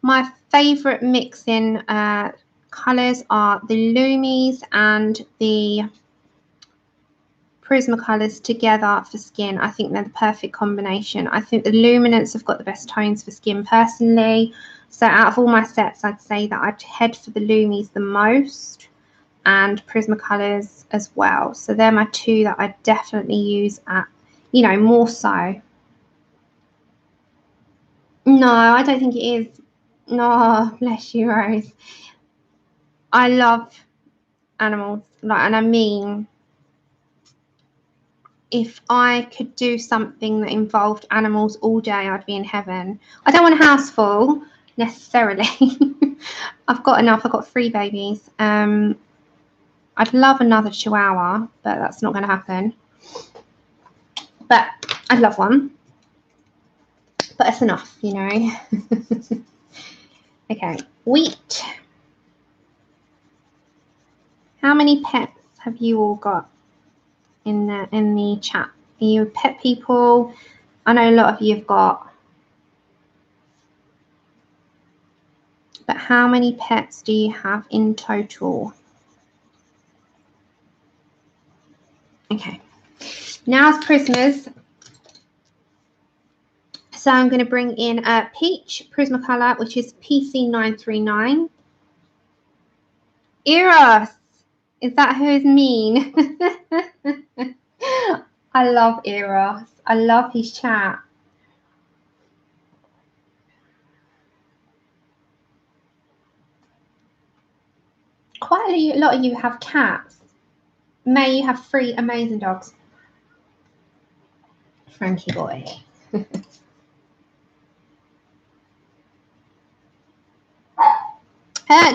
My favourite mixing colours are the Loomies and the Prismacolors together for skin. I think they're the perfect combination. I think the Luminants have got the best tones for skin personally. So out of all my sets, I'd say that I'd head for the Loomies the most and Prismacolors as well. So they're my two that I definitely use at, you know, more so. No, I don't think it is. No, bless you, Rose. I love animals, like, and I mean, if I could do something that involved animals all day, I'd be in heaven. I don't want a house full necessarily. I've got enough. I've got 3 babies. I'd love another Chihuahua, but that's not going to happen. But I'd love one. But it's enough, you know. Okay, wheat. How many pets have you all got in the chat? Are you pet people? I know a lot of you have got. But how many pets do you have in total? Okay, now it's Prismas. So I'm going to bring in a peach Prismacolor, which is PC939. Eros, is that who's mean? I love Eros. I love his chat. Quite a lot of you have cats. May you have 3 amazing dogs. Frankie boy.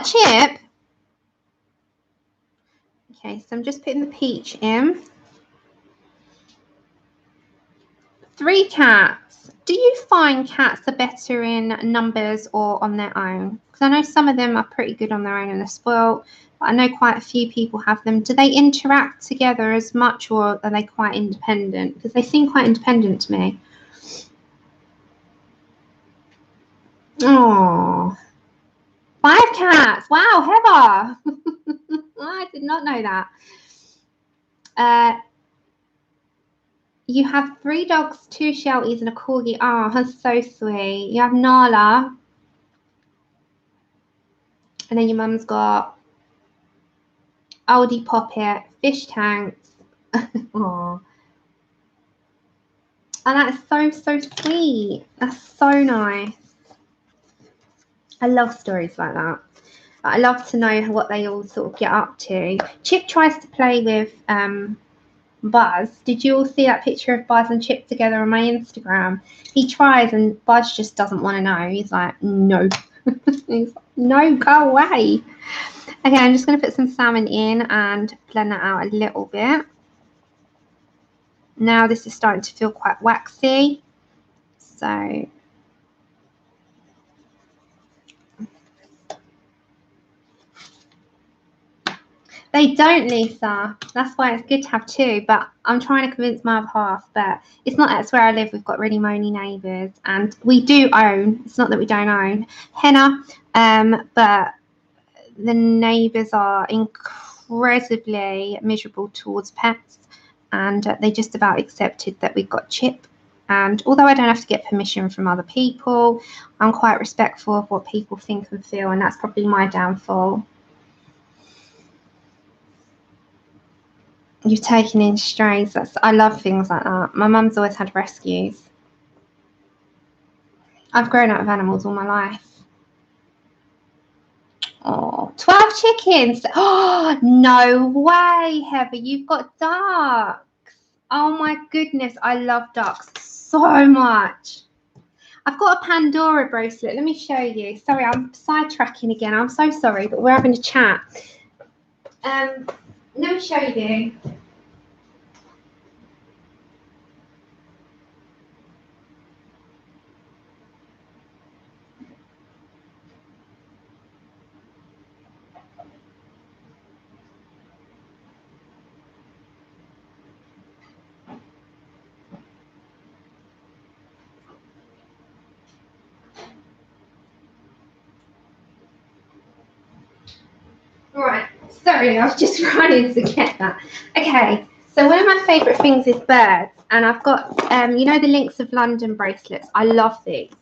Chip. Okay, so I'm just putting the peach in. 3 cats. Do you find cats are better in numbers or on their own? Because I know some of them are pretty good on their own and they're spoiled. But I know quite a few people have them. Do they interact together as much, or are they quite independent? Because they seem quite independent to me. Oh, 5 cats. Wow, Heather. I did not know that. You have 3 dogs, 2 Shelties and a Corgi. Oh, that's so sweet. You have Nala. And then your mum's got Aldi Poppet, fish tanks. Oh. And that is so, so sweet. That's so nice. I love stories like that. I love to know what they all sort of get up to. Chip tries to play with Buzz. Did you all see that picture of Buzz and Chip together on my Instagram? He tries and Buzz just doesn't want to know. He's like, no. He's like, no, go away. Okay, I'm just going to put some salmon in and blend that out a little bit. Now this is starting to feel quite waxy. So they don't, Lisa. That's why it's good to have 2. But I'm trying to convince my other half. But it's not, that's where I live. We've got really moany neighbours. And we do own, it's not that we don't own, Henna. But the neighbours are incredibly miserable towards pets. And they just about accepted that we've got Chip. And although I don't have to get permission from other people, I'm quite respectful of what people think and feel. And that's probably my downfall. You've taken in strays. I love things like that. My mum's always had rescues. I've grown up with animals all my life. Oh, 12 chickens. Oh, no way, Heather. You've got ducks. Oh, my goodness. I love ducks so much. I've got a Pandora bracelet. Let me show you. Sorry, I'm sidetracking again. I'm so sorry, but we're having a chat. Let me show you. Right, sorry, I was just running to get that. Okay, so one of my favourite things is birds, and I've got, you know, the Links of London bracelets. I love these.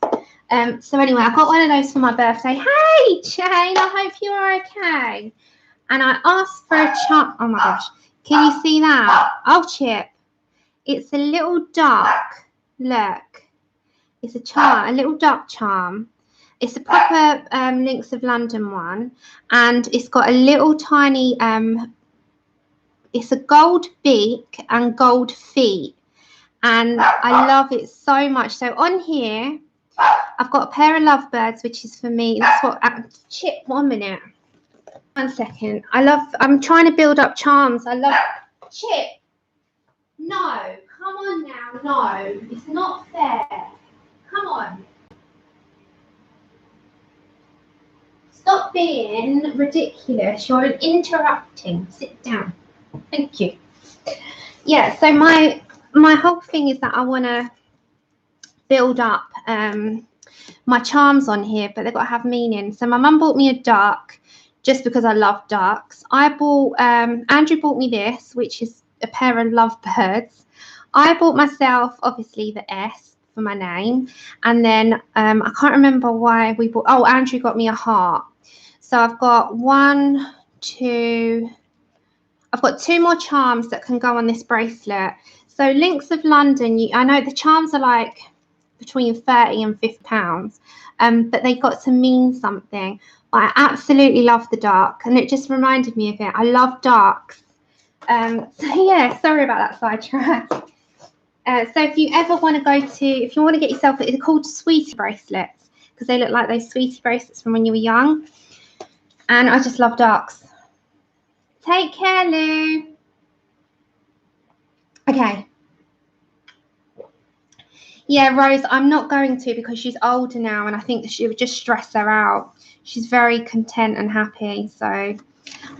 So anyway, I got one of those for my birthday. Hey, Jane, I hope you're okay. And I asked for a charm. Oh my gosh, can you see that? Oh, Chip, it's a little dark. Look, it's a charm, a little dark charm. It's a proper Links of London one, and it's got a little tiny, it's a gold beak and gold feet, and I love it so much. So on here, I've got a pair of lovebirds, which is for me. That's what, Chip, 1 minute. 1 second. I'm trying to build up charms. I love, Chip, no, come on now, no, it's not fair. Come on. Stop being ridiculous. You're interrupting. Sit down. Thank you. Yeah, so my whole thing is that I want to build up my charms on here, but they've got to have meaning. So my mum bought me a duck just because I love ducks. I bought, Andrew bought me this, which is a pair of lovebirds. I bought myself, obviously, the S for my name. And then I can't remember why we bought, oh, Andrew got me a heart. So I've got I've got 2 more charms that can go on this bracelet. So Links of London, I know the charms are like between 30 and 50 pounds, but they got to mean something. I absolutely love the dark, and it just reminded me of it. I love darks. So yeah, sorry about that sidetrack. So if you ever want to if you want to get yourself, it's called Sweetie bracelets, because they look like those Sweetie bracelets from when you were young. And I just love darks. Take care, Lou. Okay. Yeah, Rose, I'm not going to, because she's older now, and I think that she would just stress her out. She's very content and happy, so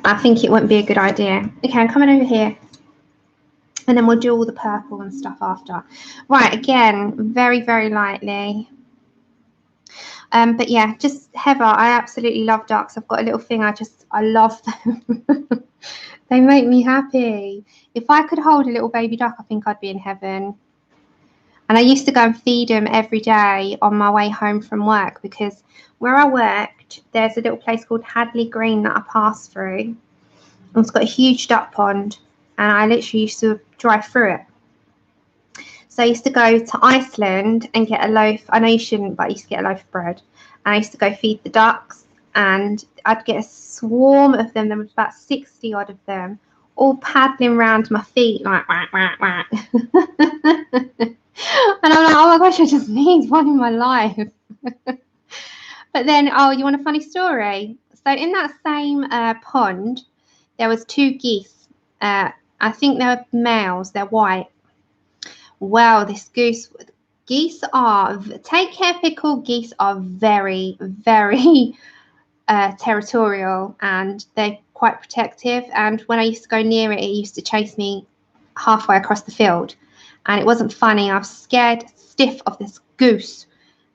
I think it wouldn't be a good idea. Okay, I'm coming over here. And then we'll do all the purple and stuff after. Right, again, very, very lightly. But yeah, just Heather, I absolutely love ducks. I've got a little thing, I love them. They make me happy. If I could hold a little baby duck, I think I'd be in heaven. And I used to go and feed them every day on my way home from work, because where I worked, there's a little place called Hadley Green that I passed through. And it's got a huge duck pond, and I literally used to drive through it. So I used to go to Iceland and get a loaf. I know you shouldn't, but I used to get a loaf of bread. And I used to go feed the ducks, and I'd get a swarm of them. There was about 60 odd of them, all paddling around my feet like whack, whack, whack. And I'm like, oh my gosh, I just need one in my life. But then, oh, you want a funny story? So in that same pond, there was 2 geese. I think they're males. They're white. Well, geese are, take care, Pickle, geese are very, very territorial, and they're quite protective. And when I used to go near it, it used to chase me halfway across the field, and it wasn't funny. I was scared stiff of this goose,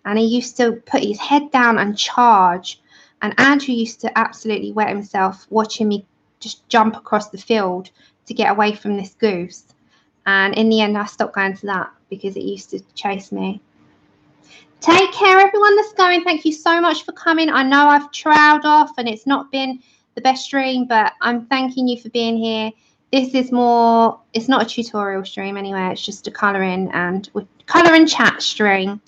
and he used to put his head down and charge, and Andrew used to absolutely wet himself watching me just jump across the field to get away from this goose. And in the end, I stopped going to that because it used to chase me. Take care, everyone that's going. Thank you so much for coming. I know I've trailed off and it's not been the best stream, but I'm thanking you for being here. This is more, it's not a tutorial stream anyway. It's just a colouring and chat stream.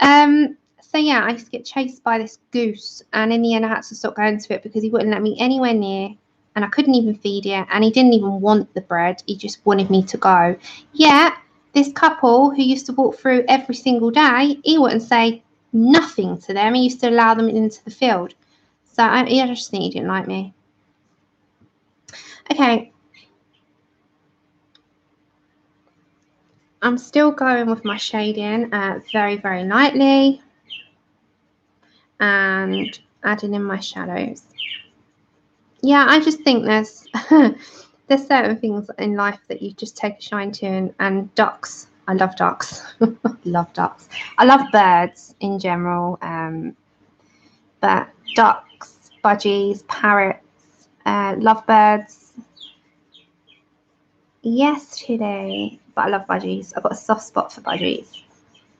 So yeah, I used to get chased by this goose, and in the end I had to stop going to it because he wouldn't let me anywhere near, and I couldn't even feed it, and he didn't even want the bread. He just wanted me to go. Yeah, this couple who used to walk through every single day, he wouldn't say nothing to them. He used to allow them into the field. So I just think he didn't like me. Okay. I'm still going with my shading very, very lightly and adding in my shadows. Yeah, I just think there's certain things in life that you just take a shine to, and ducks. I love ducks. Love ducks. I love birds in general, but ducks, budgies, parrots, Lovebirds. Yesterday, but I love budgies. I've got a soft spot for budgies.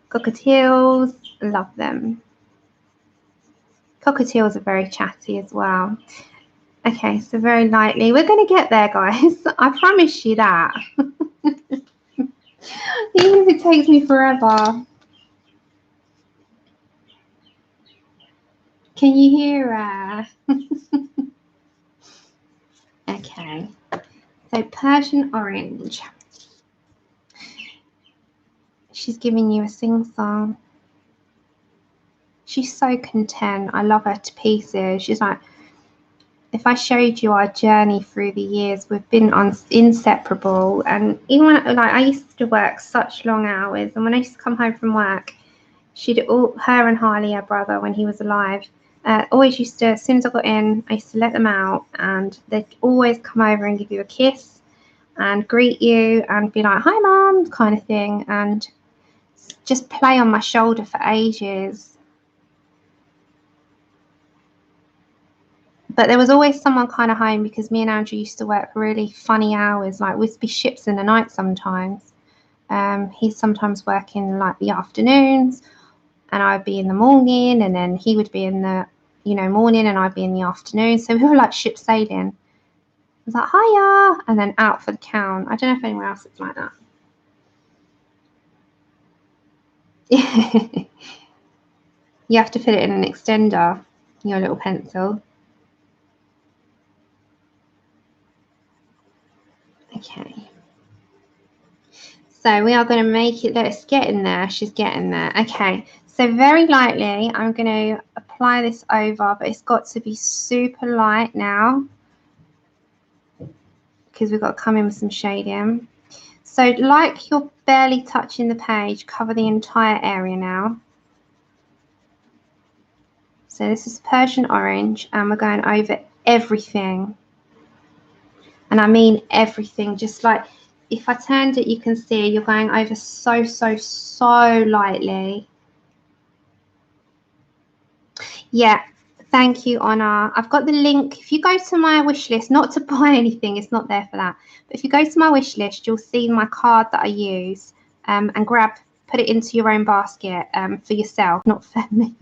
Cockatiels, love them. Cockatiels are very chatty as well. Okay, so very lightly. We're going to get there, guys. I promise you that. Even if it takes me forever. Can you hear her? Okay. So Persian Orange. She's giving you a sing-song. She's so content. I love her to pieces. She's like, if I showed you our journey through the years, we've been inseparable. And even when, like, I used to work such long hours, and when I used to come home from work, her and Harley, her brother, when he was alive, always used to, as soon as I got in, I used to let them out, and they'd always come over and give you a kiss and greet you and be like, hi mom, kind of thing, and just play on my shoulder for ages. But there was always someone kind of home, because me and Andrew used to work really funny hours. Like, we'd be ships in the night sometimes. He's sometimes working like the afternoons, and I'd be in the morning, and then he would be in the, morning, and I'd be in the afternoon. So we were like ship sailing. I was like, hiya, and then out for the count. I don't know if anyone else is like that. You have to fit it in an extender, your little pencil. Okay. So we are going to make it, let's get in there. She's getting there. Okay. So very lightly, I'm going to apply this over, but it's got to be super light now, because we've got to come in with some shading. So like you're barely touching the page, cover the entire area now. So this is Persian Orange, and we're going over everything. And I mean everything, just like, if I turned it, you can see you're going over so lightly. Yeah, thank you, Honor. I've got the link. If you go to my wish list, not to buy anything, it's not there for that. But if you go to my wish list, you'll see my card that I use, and put it into your own basket for yourself, not for me.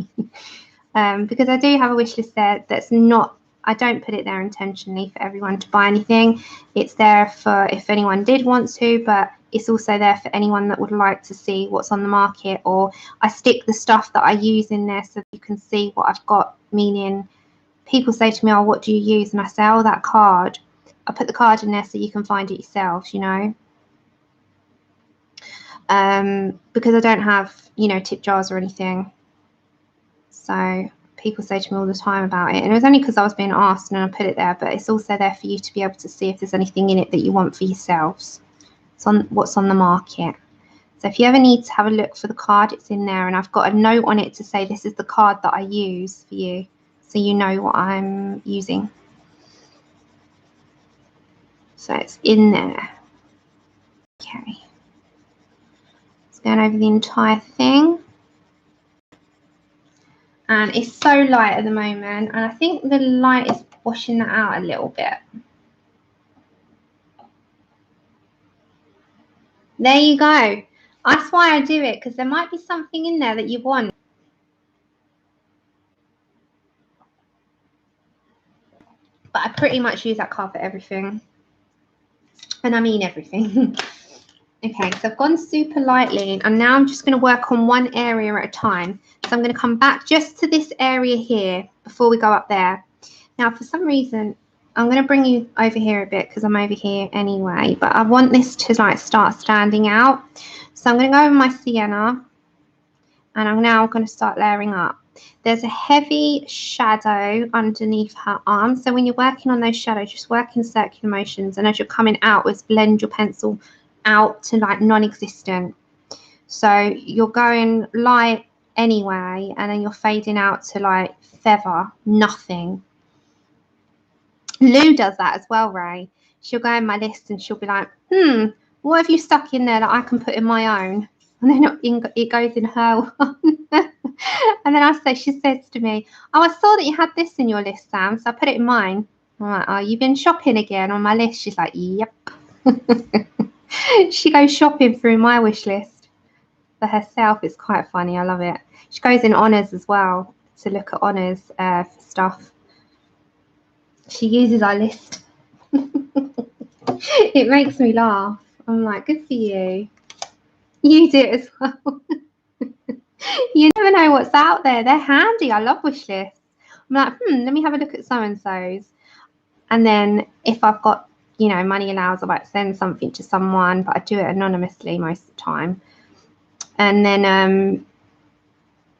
Because I do have a wish list there that's not, I don't put it there intentionally for everyone to buy anything. It's there for if anyone did want to, but it's also there for anyone that would like to see what's on the market, or I stick the stuff that I use in there so that you can see what I've got, meaning people say to me, oh, what do you use? And I say, oh, that card. I put the card in there so you can find it yourselves, because I don't have, tip jars or anything. So people say to me all the time about it, and it was only because I was being asked and I put it there, but it's also there for you to be able to see if there's anything in it that you want for yourselves. It's on what's on the market. So if you ever need to have a look for the card, it's in there, and I've got a note on it to say this is the card that I use for you, so you know what I'm using. So it's in there. Okay. It's going over the entire thing. And it's so light at the moment, and I think the light is washing that out a little bit. There you go. That's why I do it, because there might be something in there that you want. But I pretty much use that card for everything. And I mean everything. Okay, so I've gone super lightly, and now I'm just going to work on one area at a time. So I'm going to come back just to this area here before we go up there. Now, for some reason, I'm going to bring you over here a bit because I'm over here anyway, but I want this to like start standing out. So I'm going to go over my Sienna, and I'm now going to start layering up. There's a heavy shadow underneath her arm. So when you're working on those shadows, just work in circular motions, and as you're coming outwards, blend your pencil out to like non-existent. So you're going light anyway, and then you're fading out to like feather, nothing. Lou does that as well, Ray. She'll go in my list and she'll be like, what have you stuck in there that I can put in my own? And then it goes in her one. And then she says to me, oh, I saw that you had this in your list, Sam, so I put it in mine. I'm like, oh, you've been shopping again on my list? She's like, yep. She goes shopping through my wish list for herself. It's quite funny. I love it. She goes in honours as well to look at honours for stuff. She uses our list. It makes me laugh. I'm like, good for you. You do it as well. You never know what's out there. They're handy. I love wish lists. I'm like, let me have a look at so-and-so's. And then if I've got, you know, money allows, I might send something to someone, but I do it anonymously most of the time. And then,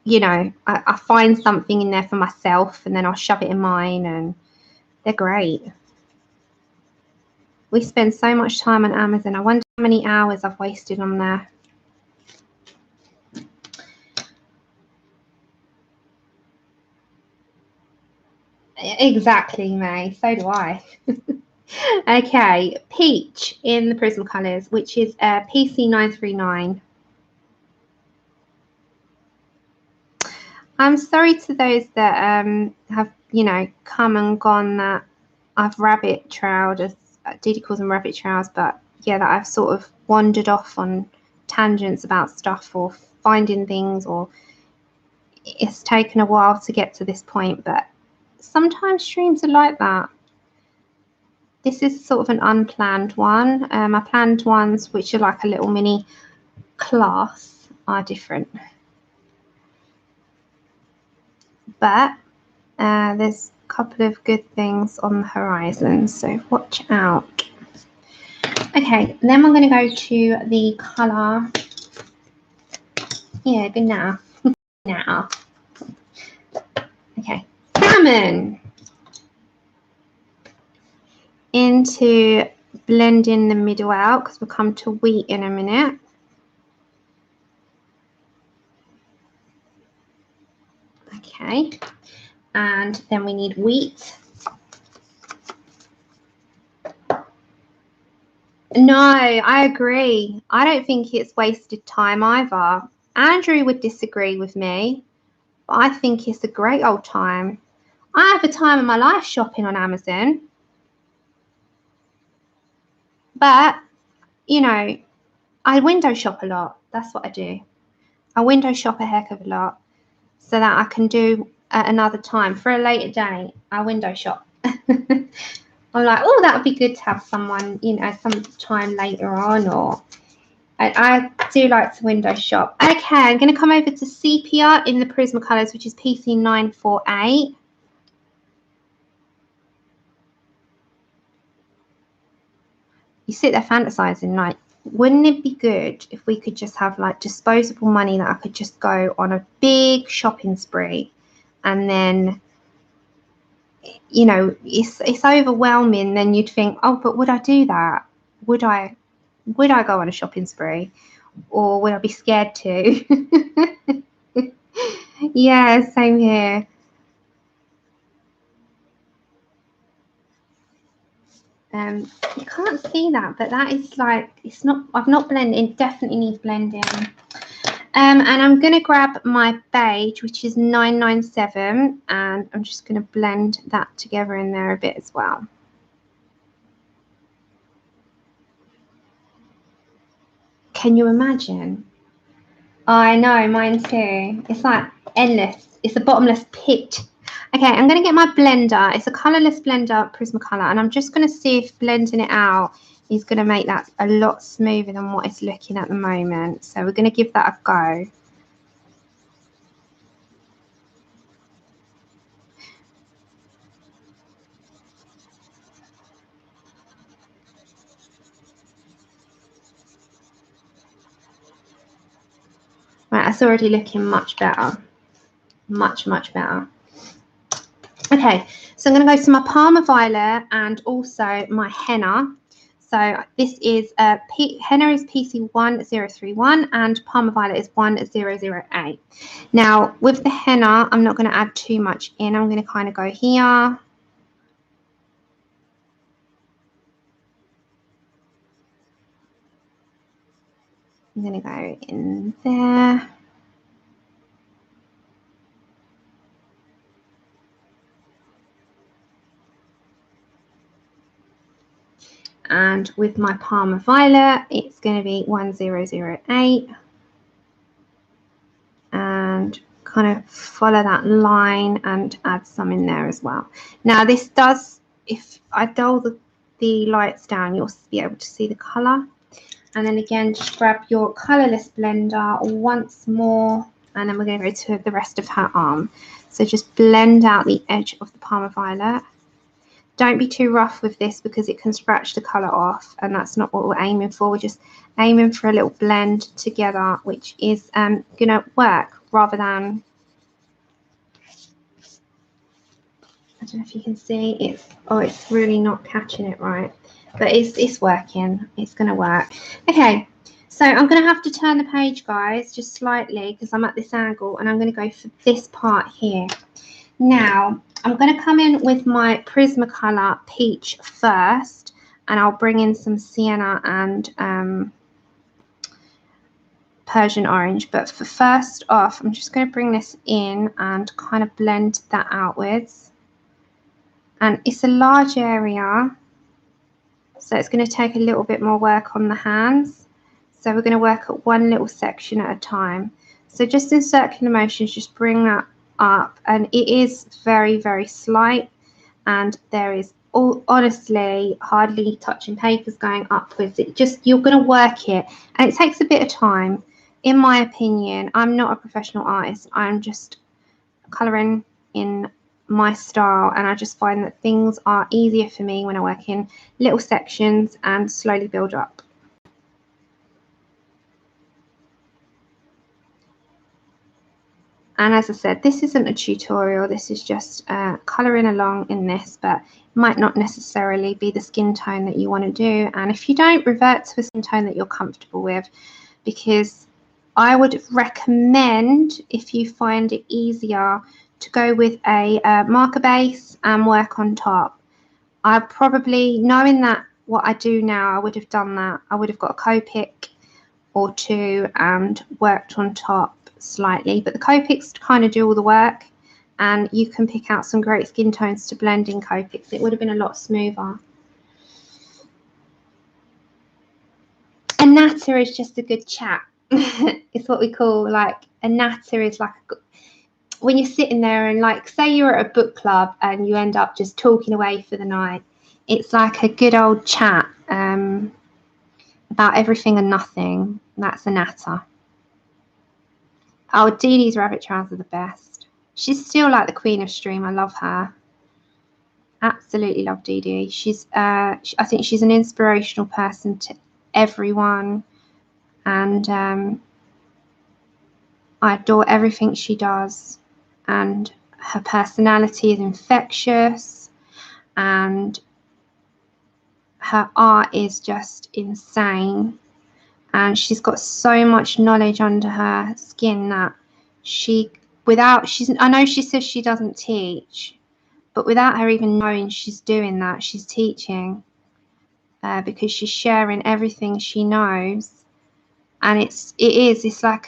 you know, I find something in there for myself and then I'll shove it in mine, and they're great. We spend so much time on Amazon. I wonder how many hours I've wasted on there. Exactly, May. So do I. Okay, Peach in the Prismacolors, which is PC939. I'm sorry to those that have, you know, come and gone that I've rabbit trailed, as Didi calls them rabbit trails, but yeah, that I've sort of wandered off on tangents about stuff or finding things, or it's taken a while to get to this point, but sometimes streams are like that. This is sort of an unplanned one. My planned ones, which are like a little mini class, are different. But there's a couple of good things on the horizon, so watch out. Okay, then we're going to go to the colour. Yeah, good now. Now. Okay, Salmon. Into blending the middle out, because we'll come to wheat in a minute. Okay, and then we need wheat. No, I agree. I don't think it's wasted time either. Andrew would disagree with me, but I think it's a great old time. I have a time of my life shopping on Amazon. But, you know, I window shop a lot. That's what I do. I window shop a heck of a lot so that I can do at another time. For a later day, I window shop. I'm like, oh, that would be good to have someone, you know, some time later on, or I do like to window shop. Okay, I'm going to come over to Sepia in the Prismacolors, which is PC948. You sit there fantasizing, like, wouldn't it be good if we could just have like disposable money that I could just go on a big shopping spree, and then, you know, it's overwhelming. Then you'd think, oh, but would I do that? Would I go on a shopping spree, or would I be scared to? Yeah, same here. You can't see that, but that is like, it's not, I've not blended, it definitely needs blending. And I'm going to grab my beige, which is 997, and I'm just going to blend that together in there a bit as well. Can you imagine? I know, mine too. It's like endless. It's a bottomless pit. Okay, I'm going to get my blender. It's a colourless blender, Prismacolor, and I'm just going to see if blending it out is going to make that a lot smoother than what it's looking at the moment. So we're going to give that a go. Right, that's already looking much better. Much better. Okay, so I'm going to go to my Parma Violet and also my Henna. So this is Henna is PC1031 and Parma Violet is 1008. Now with the Henna, I'm not going to add too much in. I'm going to kind of go here. I'm going to go in there. And with my Parma Violet, it's going to be 1008. And kind of follow that line and add some in there as well. Now this does, if I dull the lights down, you'll be able to see the colour. And then again, just grab your colourless blender once more, and then we're going to go to the rest of her arm. So just blend out the edge of the Parma Violet. Don't be too rough with this because it can scratch the colour off, and that's not what we're aiming for. We're just aiming for a little blend together, which is going to work rather than, I don't know if you can see, it's really not catching it right, but it's working. It's going to work. Okay, so I'm going to have to turn the page, guys, just slightly because I'm at this angle, and I'm going to go for this part here. Now I'm going to come in with my Prismacolor Peach first, and I'll bring in some Sienna and Persian Orange. But for first off, I'm just going to bring this in and kind of blend that outwards. And it's a large area, so it's going to take a little bit more work on the hands. So we're going to work at one little section at a time. So just in circular motions, just bring that up, and it is very, very slight, and there is honestly hardly touching papers going upwards. It just, you're going to work it, and it takes a bit of time. In my opinion, I'm not a professional artist. I'm just colouring in my style, and I just find that things are easier for me when I work in little sections and slowly build up. And as I said, this isn't a tutorial, this is just colouring along in this, but it might not necessarily be the skin tone that you want to do. And if you don't, revert to a skin tone that you're comfortable with, because I would recommend, if you find it easier, to go with a marker base and work on top. I probably, knowing that what I do now, I would have done that. I would have got a Copic or two and worked on top slightly, but the Copics kind of do all the work, and you can pick out some great skin tones to blend in Copics. It would have been a lot smoother. A natter is just a good chat. It's what we call, like, a natter is like when you're sitting there and, like, say you're at a book club and you end up just talking away for the night. It's like a good old chat about everything and nothing. That's a natter. Oh, Dee Dee's rabbit trousers are the best. She's still like the queen of stream. I love her. Absolutely love Dee Dee. She's I think she's an inspirational person to everyone, and I adore everything she does, and her personality is infectious, and her art is just insane. And she's got so much knowledge under her skin that I know she says she doesn't teach, but without her even knowing she's doing that, she's teaching, because she's sharing everything she knows. And it's like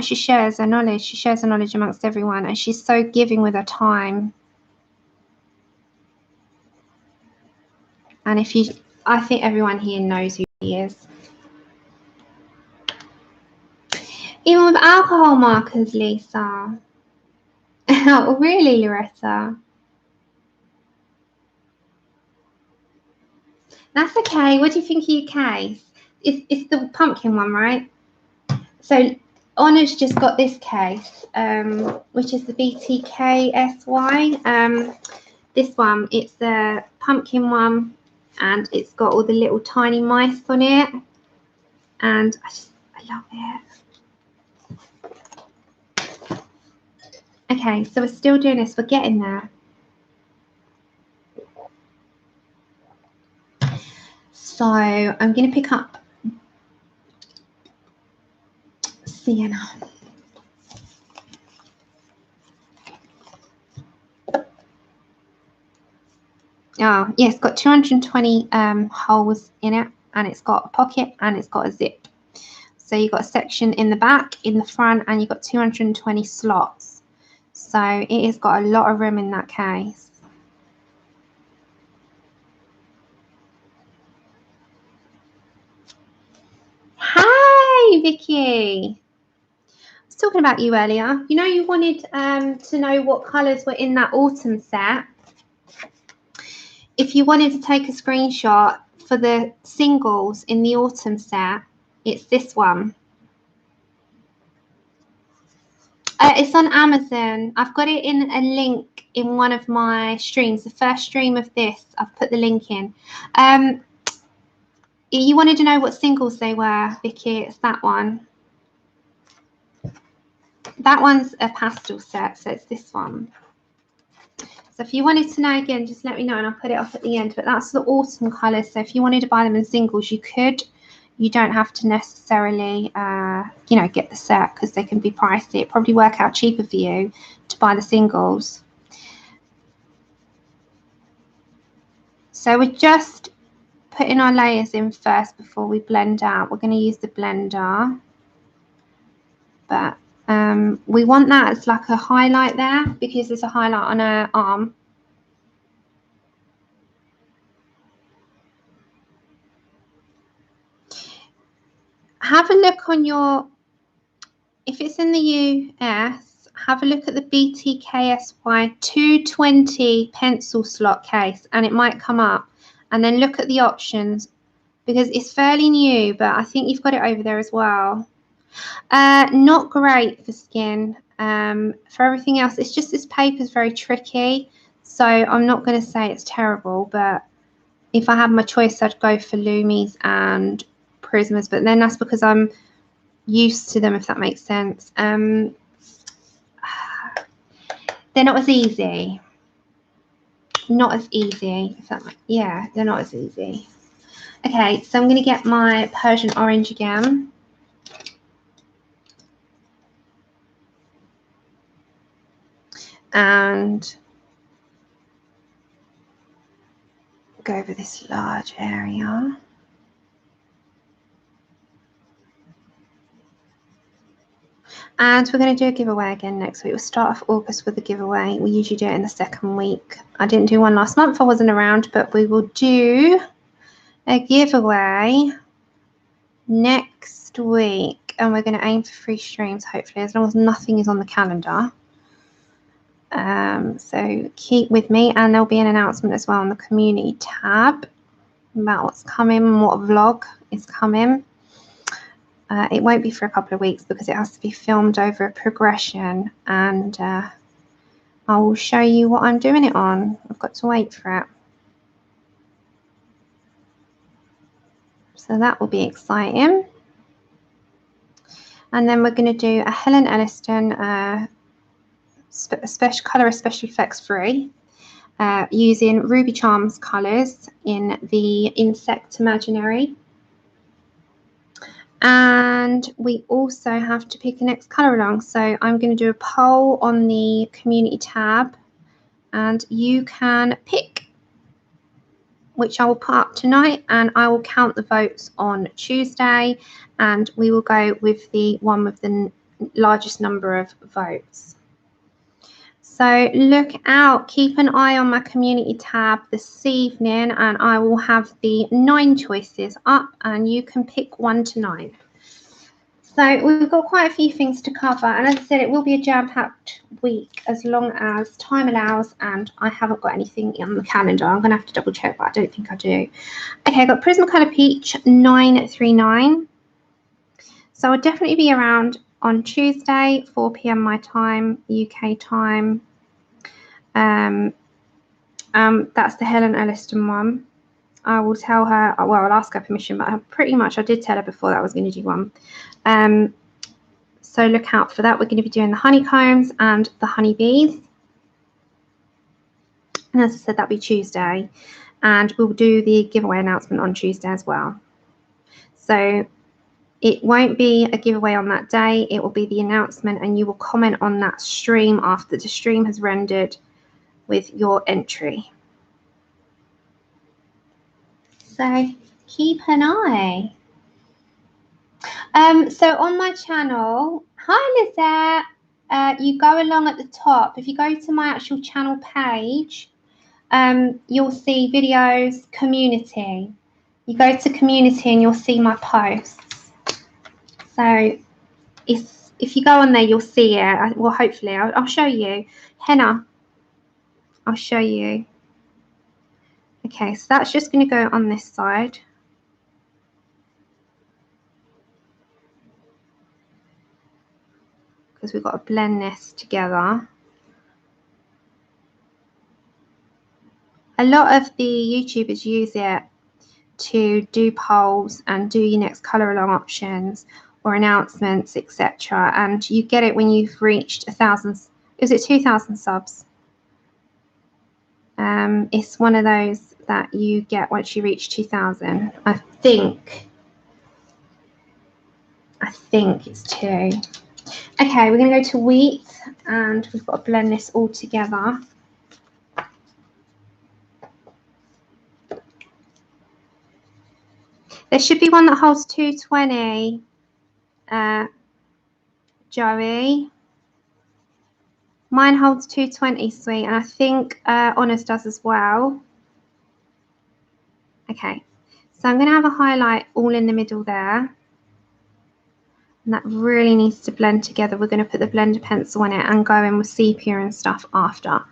she shares her knowledge. She shares her knowledge amongst everyone, and she's so giving with her time. And I think everyone here knows who she is. Even with alcohol markers, Lisa. Oh, really, Loretta? That's okay. What do you think of your case? It's the pumpkin one, right? So Honor's just got this case, which is the BTKSY. This one, it's the pumpkin one, and it's got all the little tiny mice on it, and I love it. Okay, so we're still doing this. We're getting there. So I'm going to pick up Sienna. Oh, yeah, it's got 220 holes in it, and it's got a pocket and it's got a zip. So you've got a section in the back, in the front, and you've got 220 slots. So it has got a lot of room in that case. Hey, Vicky. I was talking about you earlier. You know, you wanted to know what colours were in that autumn set. If you wanted to take a screenshot for the singles in the autumn set, it's this one. It's on Amazon. I've got it in a link in one of my streams. The first stream of this, I've put the link in. You wanted to know what singles they were, Vicky. It's that one. That one's a pastel set, so it's this one. So if you wanted to know again, just let me know and I'll put it up at the end. But that's the autumn colours. So if you wanted to buy them in singles, you could. You don't have to necessarily, you know, get the set because they can be pricey. It'd probably work out cheaper for you to buy the singles. So we're just putting our layers in first before we blend out. We're going to use the blender. But we want that as like a highlight there because there's a highlight on her arm. Have a look on your, if it's in the US, have a look at the BTKSY 220 pencil slot case and it might come up. And then look at the options because it's fairly new, but I think you've got it over there as well. Not great for skin. For everything else, it's just this paper is very tricky. So I'm not going to say it's terrible, but if I had my choice, I'd go for Lumis and Prismas, but then that's because I'm used to them, if that makes sense. They're not as easy. Not as easy, if that makes, yeah, they're not as easy. Okay, so I'm going to get my Persian Orange again. And go over this large area. And we're going to do a giveaway again next week. We'll start off August with a giveaway. We usually do it in the second week. I didn't do one last month. I wasn't around, but we will do a giveaway next week. And we're going to aim for 3 streams, hopefully, as long as nothing is on the calendar. So keep with me. And there'll be an announcement as well on the community tab about what's coming and what vlog is coming. It won't be for a couple of weeks because it has to be filmed over a progression and I will show you what I'm doing it on. I've got to wait for it. So that will be exciting. And then we're going to do a Helen Elliston special colour, especially effects free, using Ruby Charms colours in the Insect Imaginary. And we also have to pick the next colour along. So I'm going to do a poll on the community tab and you can pick which I will put up tonight and I will count the votes on Tuesday and we will go with the one with the largest number of votes. So look out, keep an eye on my community tab this evening and I will have the 9 choices up and you can pick 1 to 9. So we've got quite a few things to cover and as I said, it will be a jam-packed week as long as time allows and I haven't got anything on the calendar. I'm going to have to double check, but I don't think I do. Okay, I've got Prismacolor Peach 939. So I'll definitely be around on Tuesday, 4 p.m. my time, UK time. That's the Helen Elliston one. I will tell her, well, I'll ask her permission, but I did tell her before that I was going to do one. So look out for that. We're going to be doing the honeycombs and the honeybees. And as I said, that'll be Tuesday. And we'll do the giveaway announcement on Tuesday as well. So it won't be a giveaway on that day. It will be the announcement and you will comment on that stream after the stream has rendered with your entry. So keep an eye. So on my channel, hi Lizette, you go along at the top. If you go to my actual channel page, you'll see videos, community. You go to community and you'll see my posts. So if you go on there, you'll see it. Well, hopefully, I'll show you. Henna, I'll show you. Okay, so that's just going to go on this side. Because we've got to blend this together. A lot of the YouTubers use it to do polls and do your next colour along options or announcements, etc. And you get it when you've reached 1,000. Is it 2,000 subs? It's one of those that you get once you reach 2,000. I think it's 2. Okay, we're going to go to wheat, and we've got to blend this all together. There should be one that holds 220, Joey. Mine holds 220, sweet, and I think Honest does as well. Okay, so I'm going to have a highlight all in the middle there. And that really needs to blend together. We're going to put the blender pencil on it and go in with sepia and stuff after.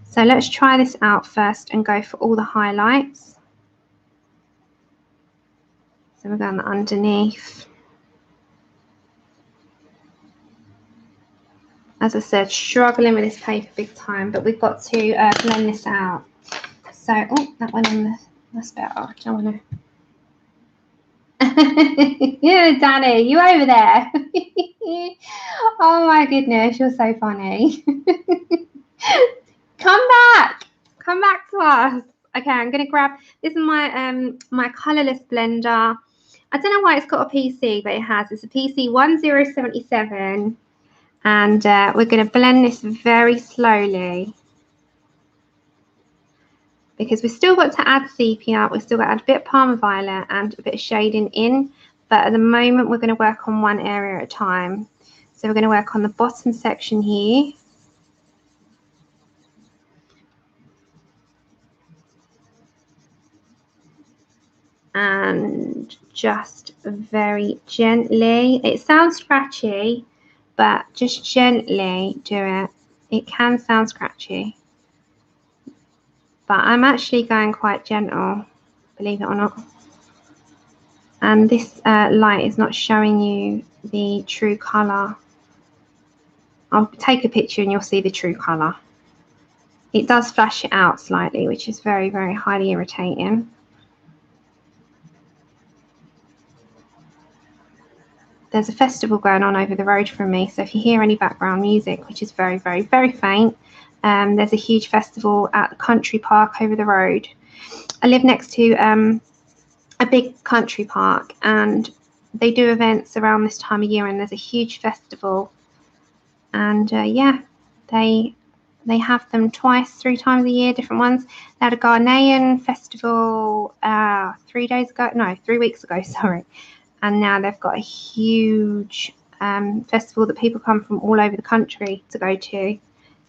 So let's try this out first and go for all the highlights. So we're going underneath. As I said, struggling with this paper big time, but we've got to blend this out. So, oh, that went on that's better. I don't want to. Yeah, Danny, you over there? Oh my goodness, you're so funny. Come back to us. Okay, I'm gonna grab, this is my my colorless blender. I don't know why it's got a PC, but it has. It's a PC 1077, and we're gonna blend this very slowly because we've still got to add sepia, we've still got to add a bit of Parma Violet and a bit of shading in, but at the moment we're going to work on one area at a time. So we're going to work on the bottom section here. And just very gently, it sounds scratchy, but just gently do it. It can sound scratchy, but I'm actually going quite gentle, believe it or not. And this light is not showing you the true colour. I'll take a picture and you'll see the true colour. It does flash it out slightly, which is very, very highly irritating. There's a festival going on over the road from me, so if you hear any background music, which is very, very, very faint, there's a huge festival at the country park over the road. I live next to a big country park, and they do events around this time of year, and there's a huge festival. And yeah, they have them twice, 3 times a year, different ones. They had a Ghanaian festival 3 weeks ago, sorry. And now they've got a huge festival that people come from all over the country to go to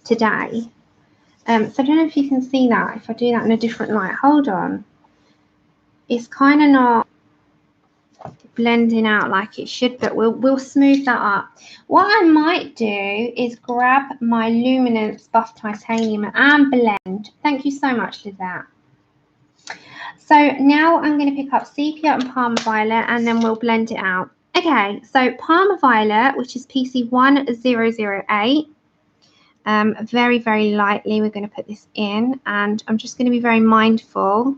today. So I don't know if you can see that, if I do that in a different light. Hold on. It's kind of not blending out like it should, but we'll smooth that up. What I might do is grab my Luminance Buff Titanium and blend. Thank you so much, Lizette. So now I'm going to pick up sepia and Parma Violet, and then we'll blend it out. Okay, so Parma Violet, which is PC 1008. Very, very lightly we're going to put this in, and I'm just going to be very mindful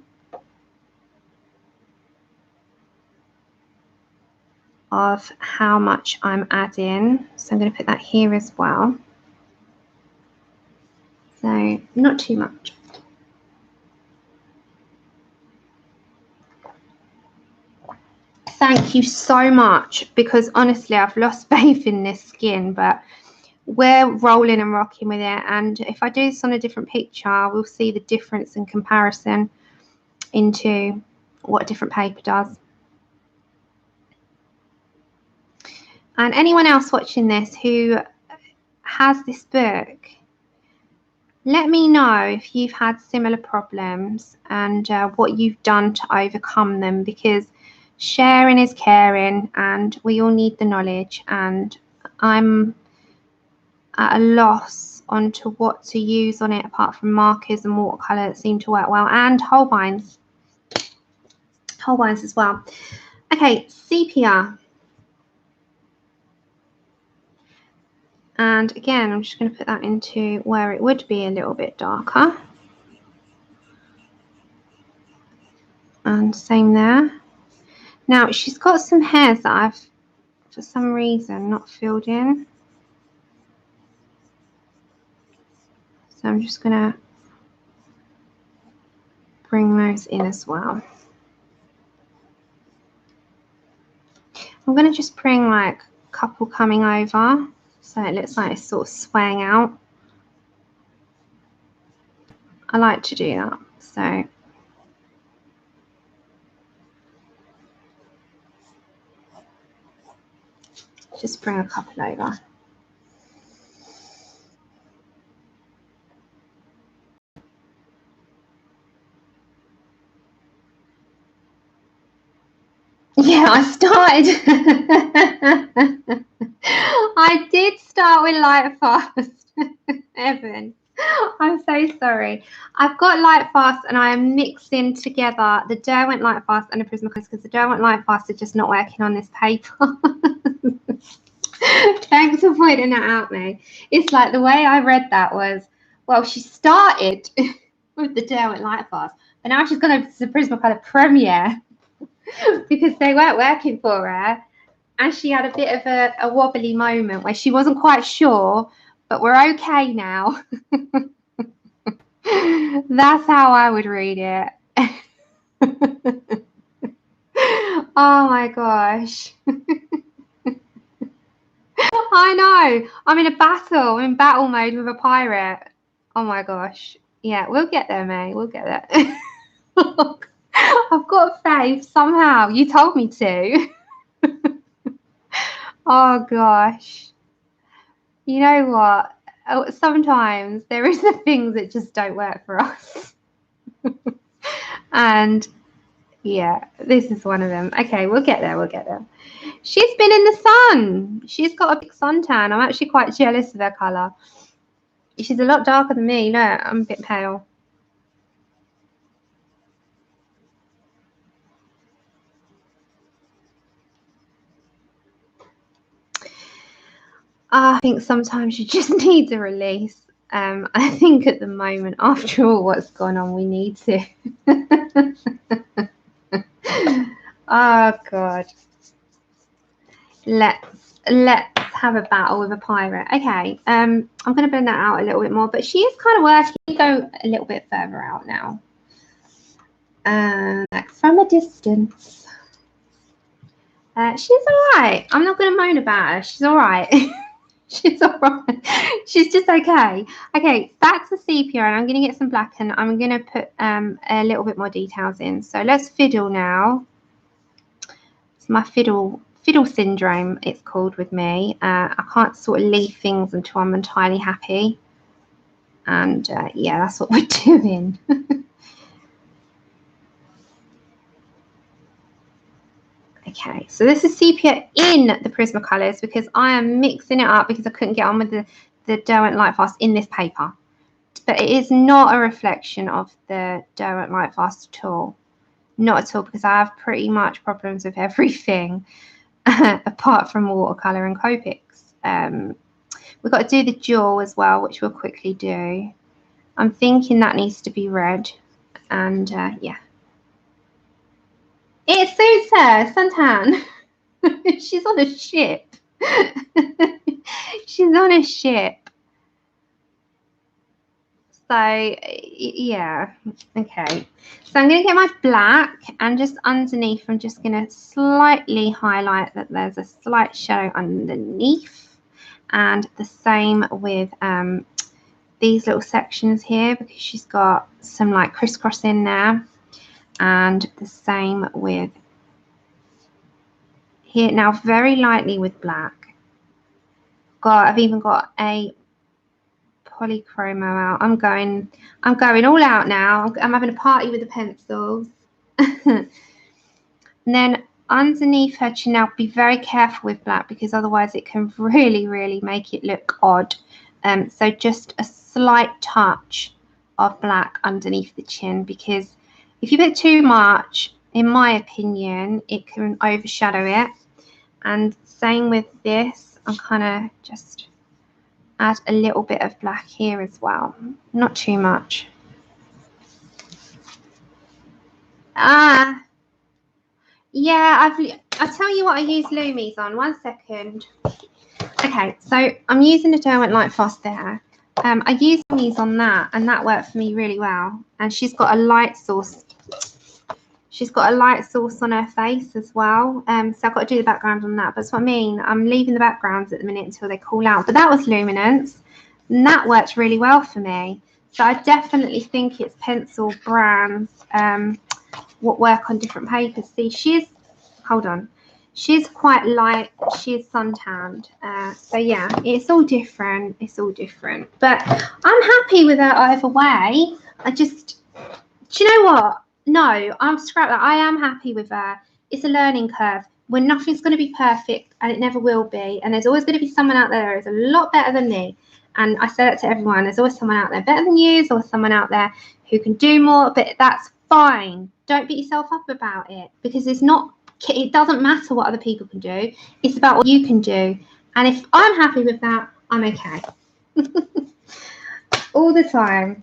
of how much I'm adding. So I'm going to put that here as well. So not too much. Thank you so much, because honestly I've lost faith in this skin, but we're rolling and rocking with it. And if I do this on a different picture, we'll see the difference in comparison into what a different paper does. And anyone else watching this who has this book, let me know if you've had similar problems and what you've done to overcome them, because sharing is caring, and we all need the knowledge, and I'm at a loss onto what to use on it apart from markers and watercolour that seem to work well, and Holbeins as well. Okay, sepia. And again, I'm just going to put that into where it would be a little bit darker. And same there. Now, she's got some hairs that I've, for some reason, not filled in. So I'm just going to bring those in as well. I'm going to just bring like a couple coming over so it looks like it's sort of swaying out. I like to do that. So just bring a couple over. Yeah, I started. I did start with LIGHTFAST, Evan. I'm so sorry. I've got LIGHTFAST and I am mixing together the Derwent LIGHTFAST and the prismacolor because the Derwent LIGHTFAST are just not working on this paper. Thanks for pointing that out, May. It's like the way I read that was, well, she started with the Derwent LIGHTFAST, but now she's gone over to the Prismacolor Premiere because they weren't working for her. And she had a bit of a wobbly moment where she wasn't quite sure, but we're okay now. That's how I would read it. Oh my gosh. I know. I'm in a battle. I'm in battle mode with a pirate. Oh my gosh. Yeah, we'll get there, May. We'll get there. I've got faith somehow. You told me to. Oh gosh. You know what? Sometimes there is the things that just don't work for us. And yeah, this is one of them. Okay, we'll get there. We'll get there. She's been in the sun. She's got a big suntan. I'm actually quite jealous of her colour. She's a lot darker than me. Look, I'm a bit pale. I think sometimes you just need to release. I think at the moment, after all what's gone on, we need to. Oh God. Let's have a battle with a pirate. Okay. I'm going to blend that out a little bit more, but she is kind of working. Go a little bit further out now. Like from a distance. She's all right. I'm not going to moan about her. She's all right. She's all right. She's just okay. Okay, back to sepia, and I'm going to get some black, and I'm going to put a little bit more details in. So let's fiddle now. It's my fiddle syndrome, it's called with me. I can't sort of leave things until I'm entirely happy. And yeah, that's what we're doing. Okay, so this is sepia in the Prismacolors because I am mixing it up because I couldn't get on with the Derwent LIGHTFAST in this paper. But it is not a reflection of the Derwent LIGHTFAST at all. Not at all, because I have pretty much problems with everything apart from watercolour and Copics. We've got to do the jewel as well, which we'll quickly do. I'm thinking that needs to be red. And yeah. It suits her, suntan. She's on a ship. She's on a ship. So yeah, okay. So I'm going to get my black, and just underneath I'm just going to slightly highlight that there's a slight shadow underneath, and the same with these little sections here because she's got some like crisscross in there, and the same with here. Now very lightly with black. I've even got a polychromo out. I'm going all out now. I'm having a party with the pencils. And then underneath her chin. Now be very careful with black because otherwise it can really make it look odd. So just a slight touch of black underneath the chin, because if you put too much, in my opinion, it can overshadow it. And same with this, I'm kind of just add a little bit of black here as well, not too much. Yeah, I'll tell you what I use Lumis on. 1 second. Okay, so I'm using the Derwent LIGHTFAST there. I use Lumis on that, and that worked for me really well. And she's got a light source. She's got a light source on her face as well. So I've got to do the background on that. But that's what I mean. I'm leaving the backgrounds at the minute until they cool out. But that was Luminance, and that worked really well for me. So I definitely think it's pencil brands what work on different papers. See, hold on, she's quite light, she is suntanned, so yeah, it's all different, but I'm happy with her either way. Do you know what, no, I'm scrap that. I am happy with her. It's a learning curve when nothing's going to be perfect, and it never will be, and there's always going to be someone out there who's a lot better than me. And I say that to everyone, there's always someone out there better than you, there's always someone out there who can do more, but that's fine. Don't beat yourself up about it, because it doesn't matter what other people can do. It's about what you can do. And if I'm happy with that, I'm okay. All the time.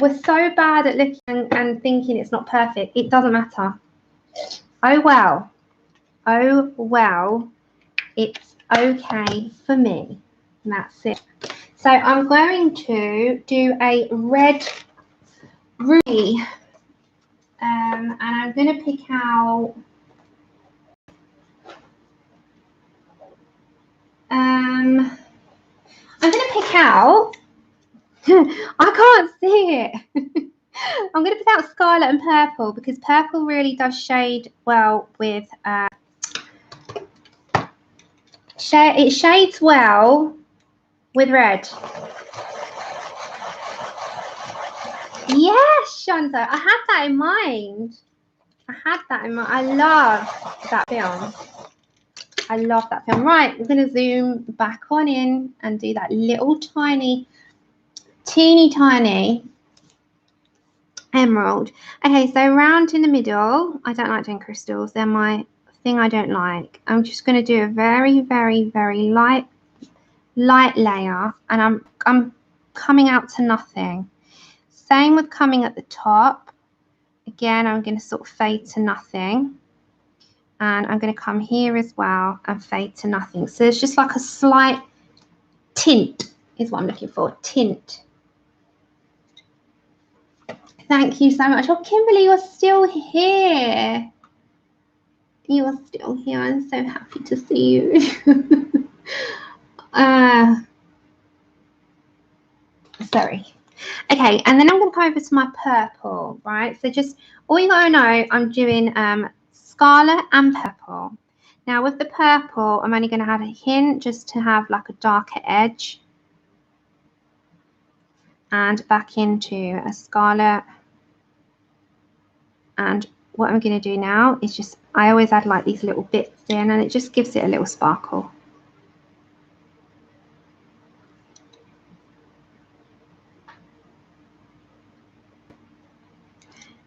We're so bad at looking and thinking it's not perfect. It doesn't matter. Oh well. Oh well. It's okay for me. And that's it. So I'm going to do a red ruby. And I'm going to pick out I can't see it. I'm going to pick out scarlet and purple, because purple really does shade well with it shades well with red. Yes, Shanta, I had that in mind. I love that film. Right, we're going to zoom back on in and do that little teeny tiny emerald. Okay, so round in the middle. I don't like doing crystals. They're my thing I don't like. I'm just going to do a very light layer, and I'm coming out to nothing. Same with coming at the top. Again, I'm going to sort of fade to nothing. And I'm going to come here as well and fade to nothing. So it's just like a slight tint is what I'm looking for. Tint. Thank you so much. Oh, Kimberly, you're still here. You are still here. I'm so happy to see you. Sorry. Okay, and then I'm going to go over to my purple, right? So just all you got to know, I'm doing scarlet and purple. Now with the purple, I'm only going to add a hint just to have like a darker edge, and back into a scarlet. And what I'm going to do now is just, I always add like these little bits in, and it just gives it a little sparkle.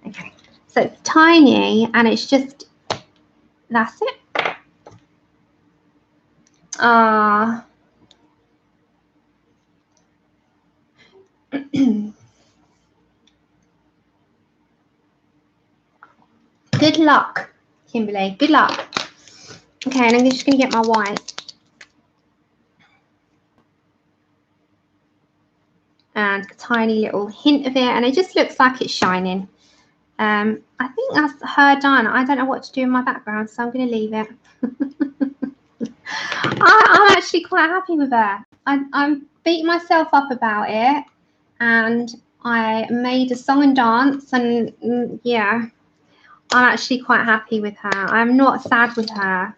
Okay, so it's tiny, and it's just, that's it. Good luck, Kimberly. Good luck. Okay, and I'm just going to get my white. And a tiny little hint of it, and it just looks like it's shining. I think that's her done. I don't know what to do in my background, so I'm going to leave it. I'm actually quite happy with her. I'm beating myself up about it, and I made a song and dance, and yeah, I'm actually quite happy with her. I'm not sad with her.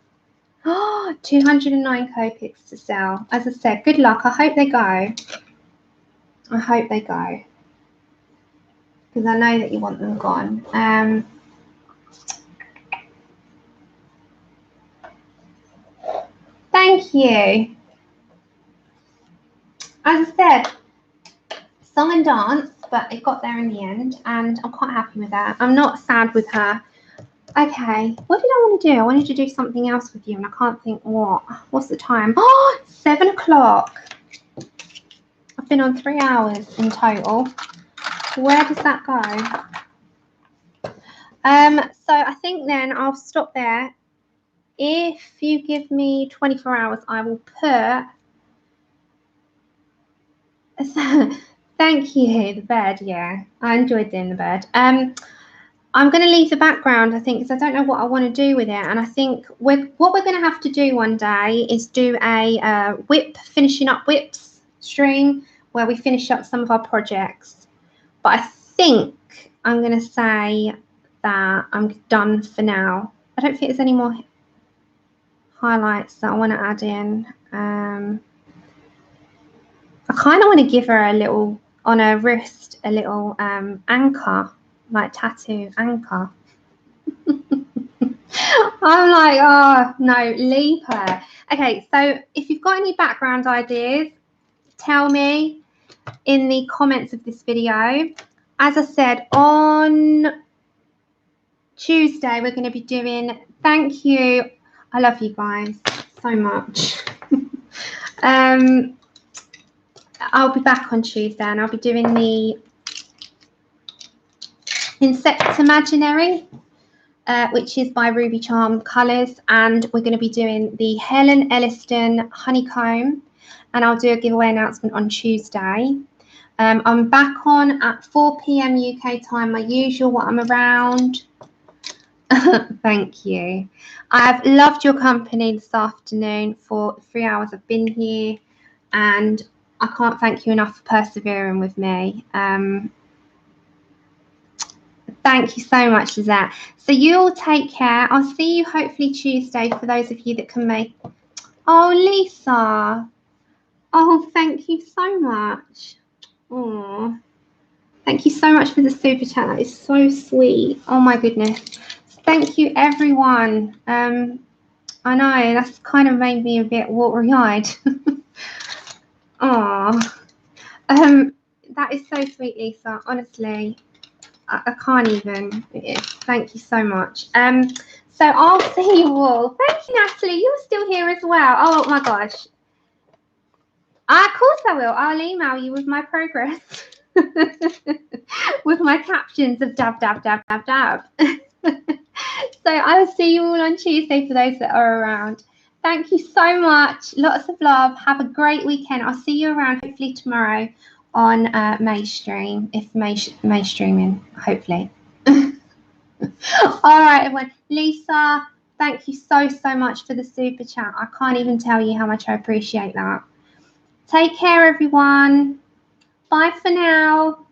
Oh, 209 Copics to sell. As I said, good luck. I hope they go. I hope they go, because I know that you want them gone. Thank you. As I said, song and dance, but it got there in the end, and I'm quite happy with that. I'm not sad with her. Okay, what did I want to do? I wanted to do something else with you, and I can't think what. What's the time? Oh, 7 o'clock. I've been on 3 hours in total. Where does that go? So I think then I'll stop there. If you give me 24 hours, I will put... Thank you, the bird, yeah. I enjoyed doing the bird. I'm going to leave the background, I think, because I don't know what I want to do with it. And I think what we're going to have to do one day is do a finishing up whips stream where we finish up some of our projects. But I think I'm going to say that I'm done for now. I don't think there's any more highlights that I want to add in. I kind of want to give her a little, on her wrist, a little anchor. Like tattoo anchor. I'm like, oh no, leave her. Okay, so if you've got any background ideas, tell me in the comments of this video. As I said, on Tuesday we're going to be doing, thank you, I love you guys so much. I'll be back on Tuesday and I'll be doing the Insect Imaginary, which is by Ruby Charm Colours, and we're going to be doing the Helen Elliston Honeycomb, and I'll do a giveaway announcement on Tuesday. I'm back on at 4 PM UK time, my usual, what I'm around. Thank you. I've loved your company this afternoon for the 3 hours I've been here, and I can't thank you enough for persevering with me. Thank you so much, Lizette. So you all take care. I'll see you hopefully Tuesday for those of you that can make... Oh, Lisa. Oh, thank you so much. Oh, thank you so much for the super chat. That is so sweet. Oh, my goodness. Thank you, everyone. I know, that's kind of made me a bit watery-eyed. Oh, that is so sweet, Lisa. Honestly. I can't even. Thank you so much. So I'll see you all. Thank you, Natalie. You're still here as well. Oh my gosh. Of course I will. I'll email you with my progress. With my captions of dab, dab, dab, dab, dab. So I'll see you all on Tuesday for those that are around. Thank you so much. Lots of love. Have a great weekend. I'll see you around hopefully tomorrow on Maystream, if Maystreaming, hopefully. All right, everyone. Lisa, thank you so much for the super chat. I can't even tell you how much I appreciate that. Take care, everyone. Bye for now.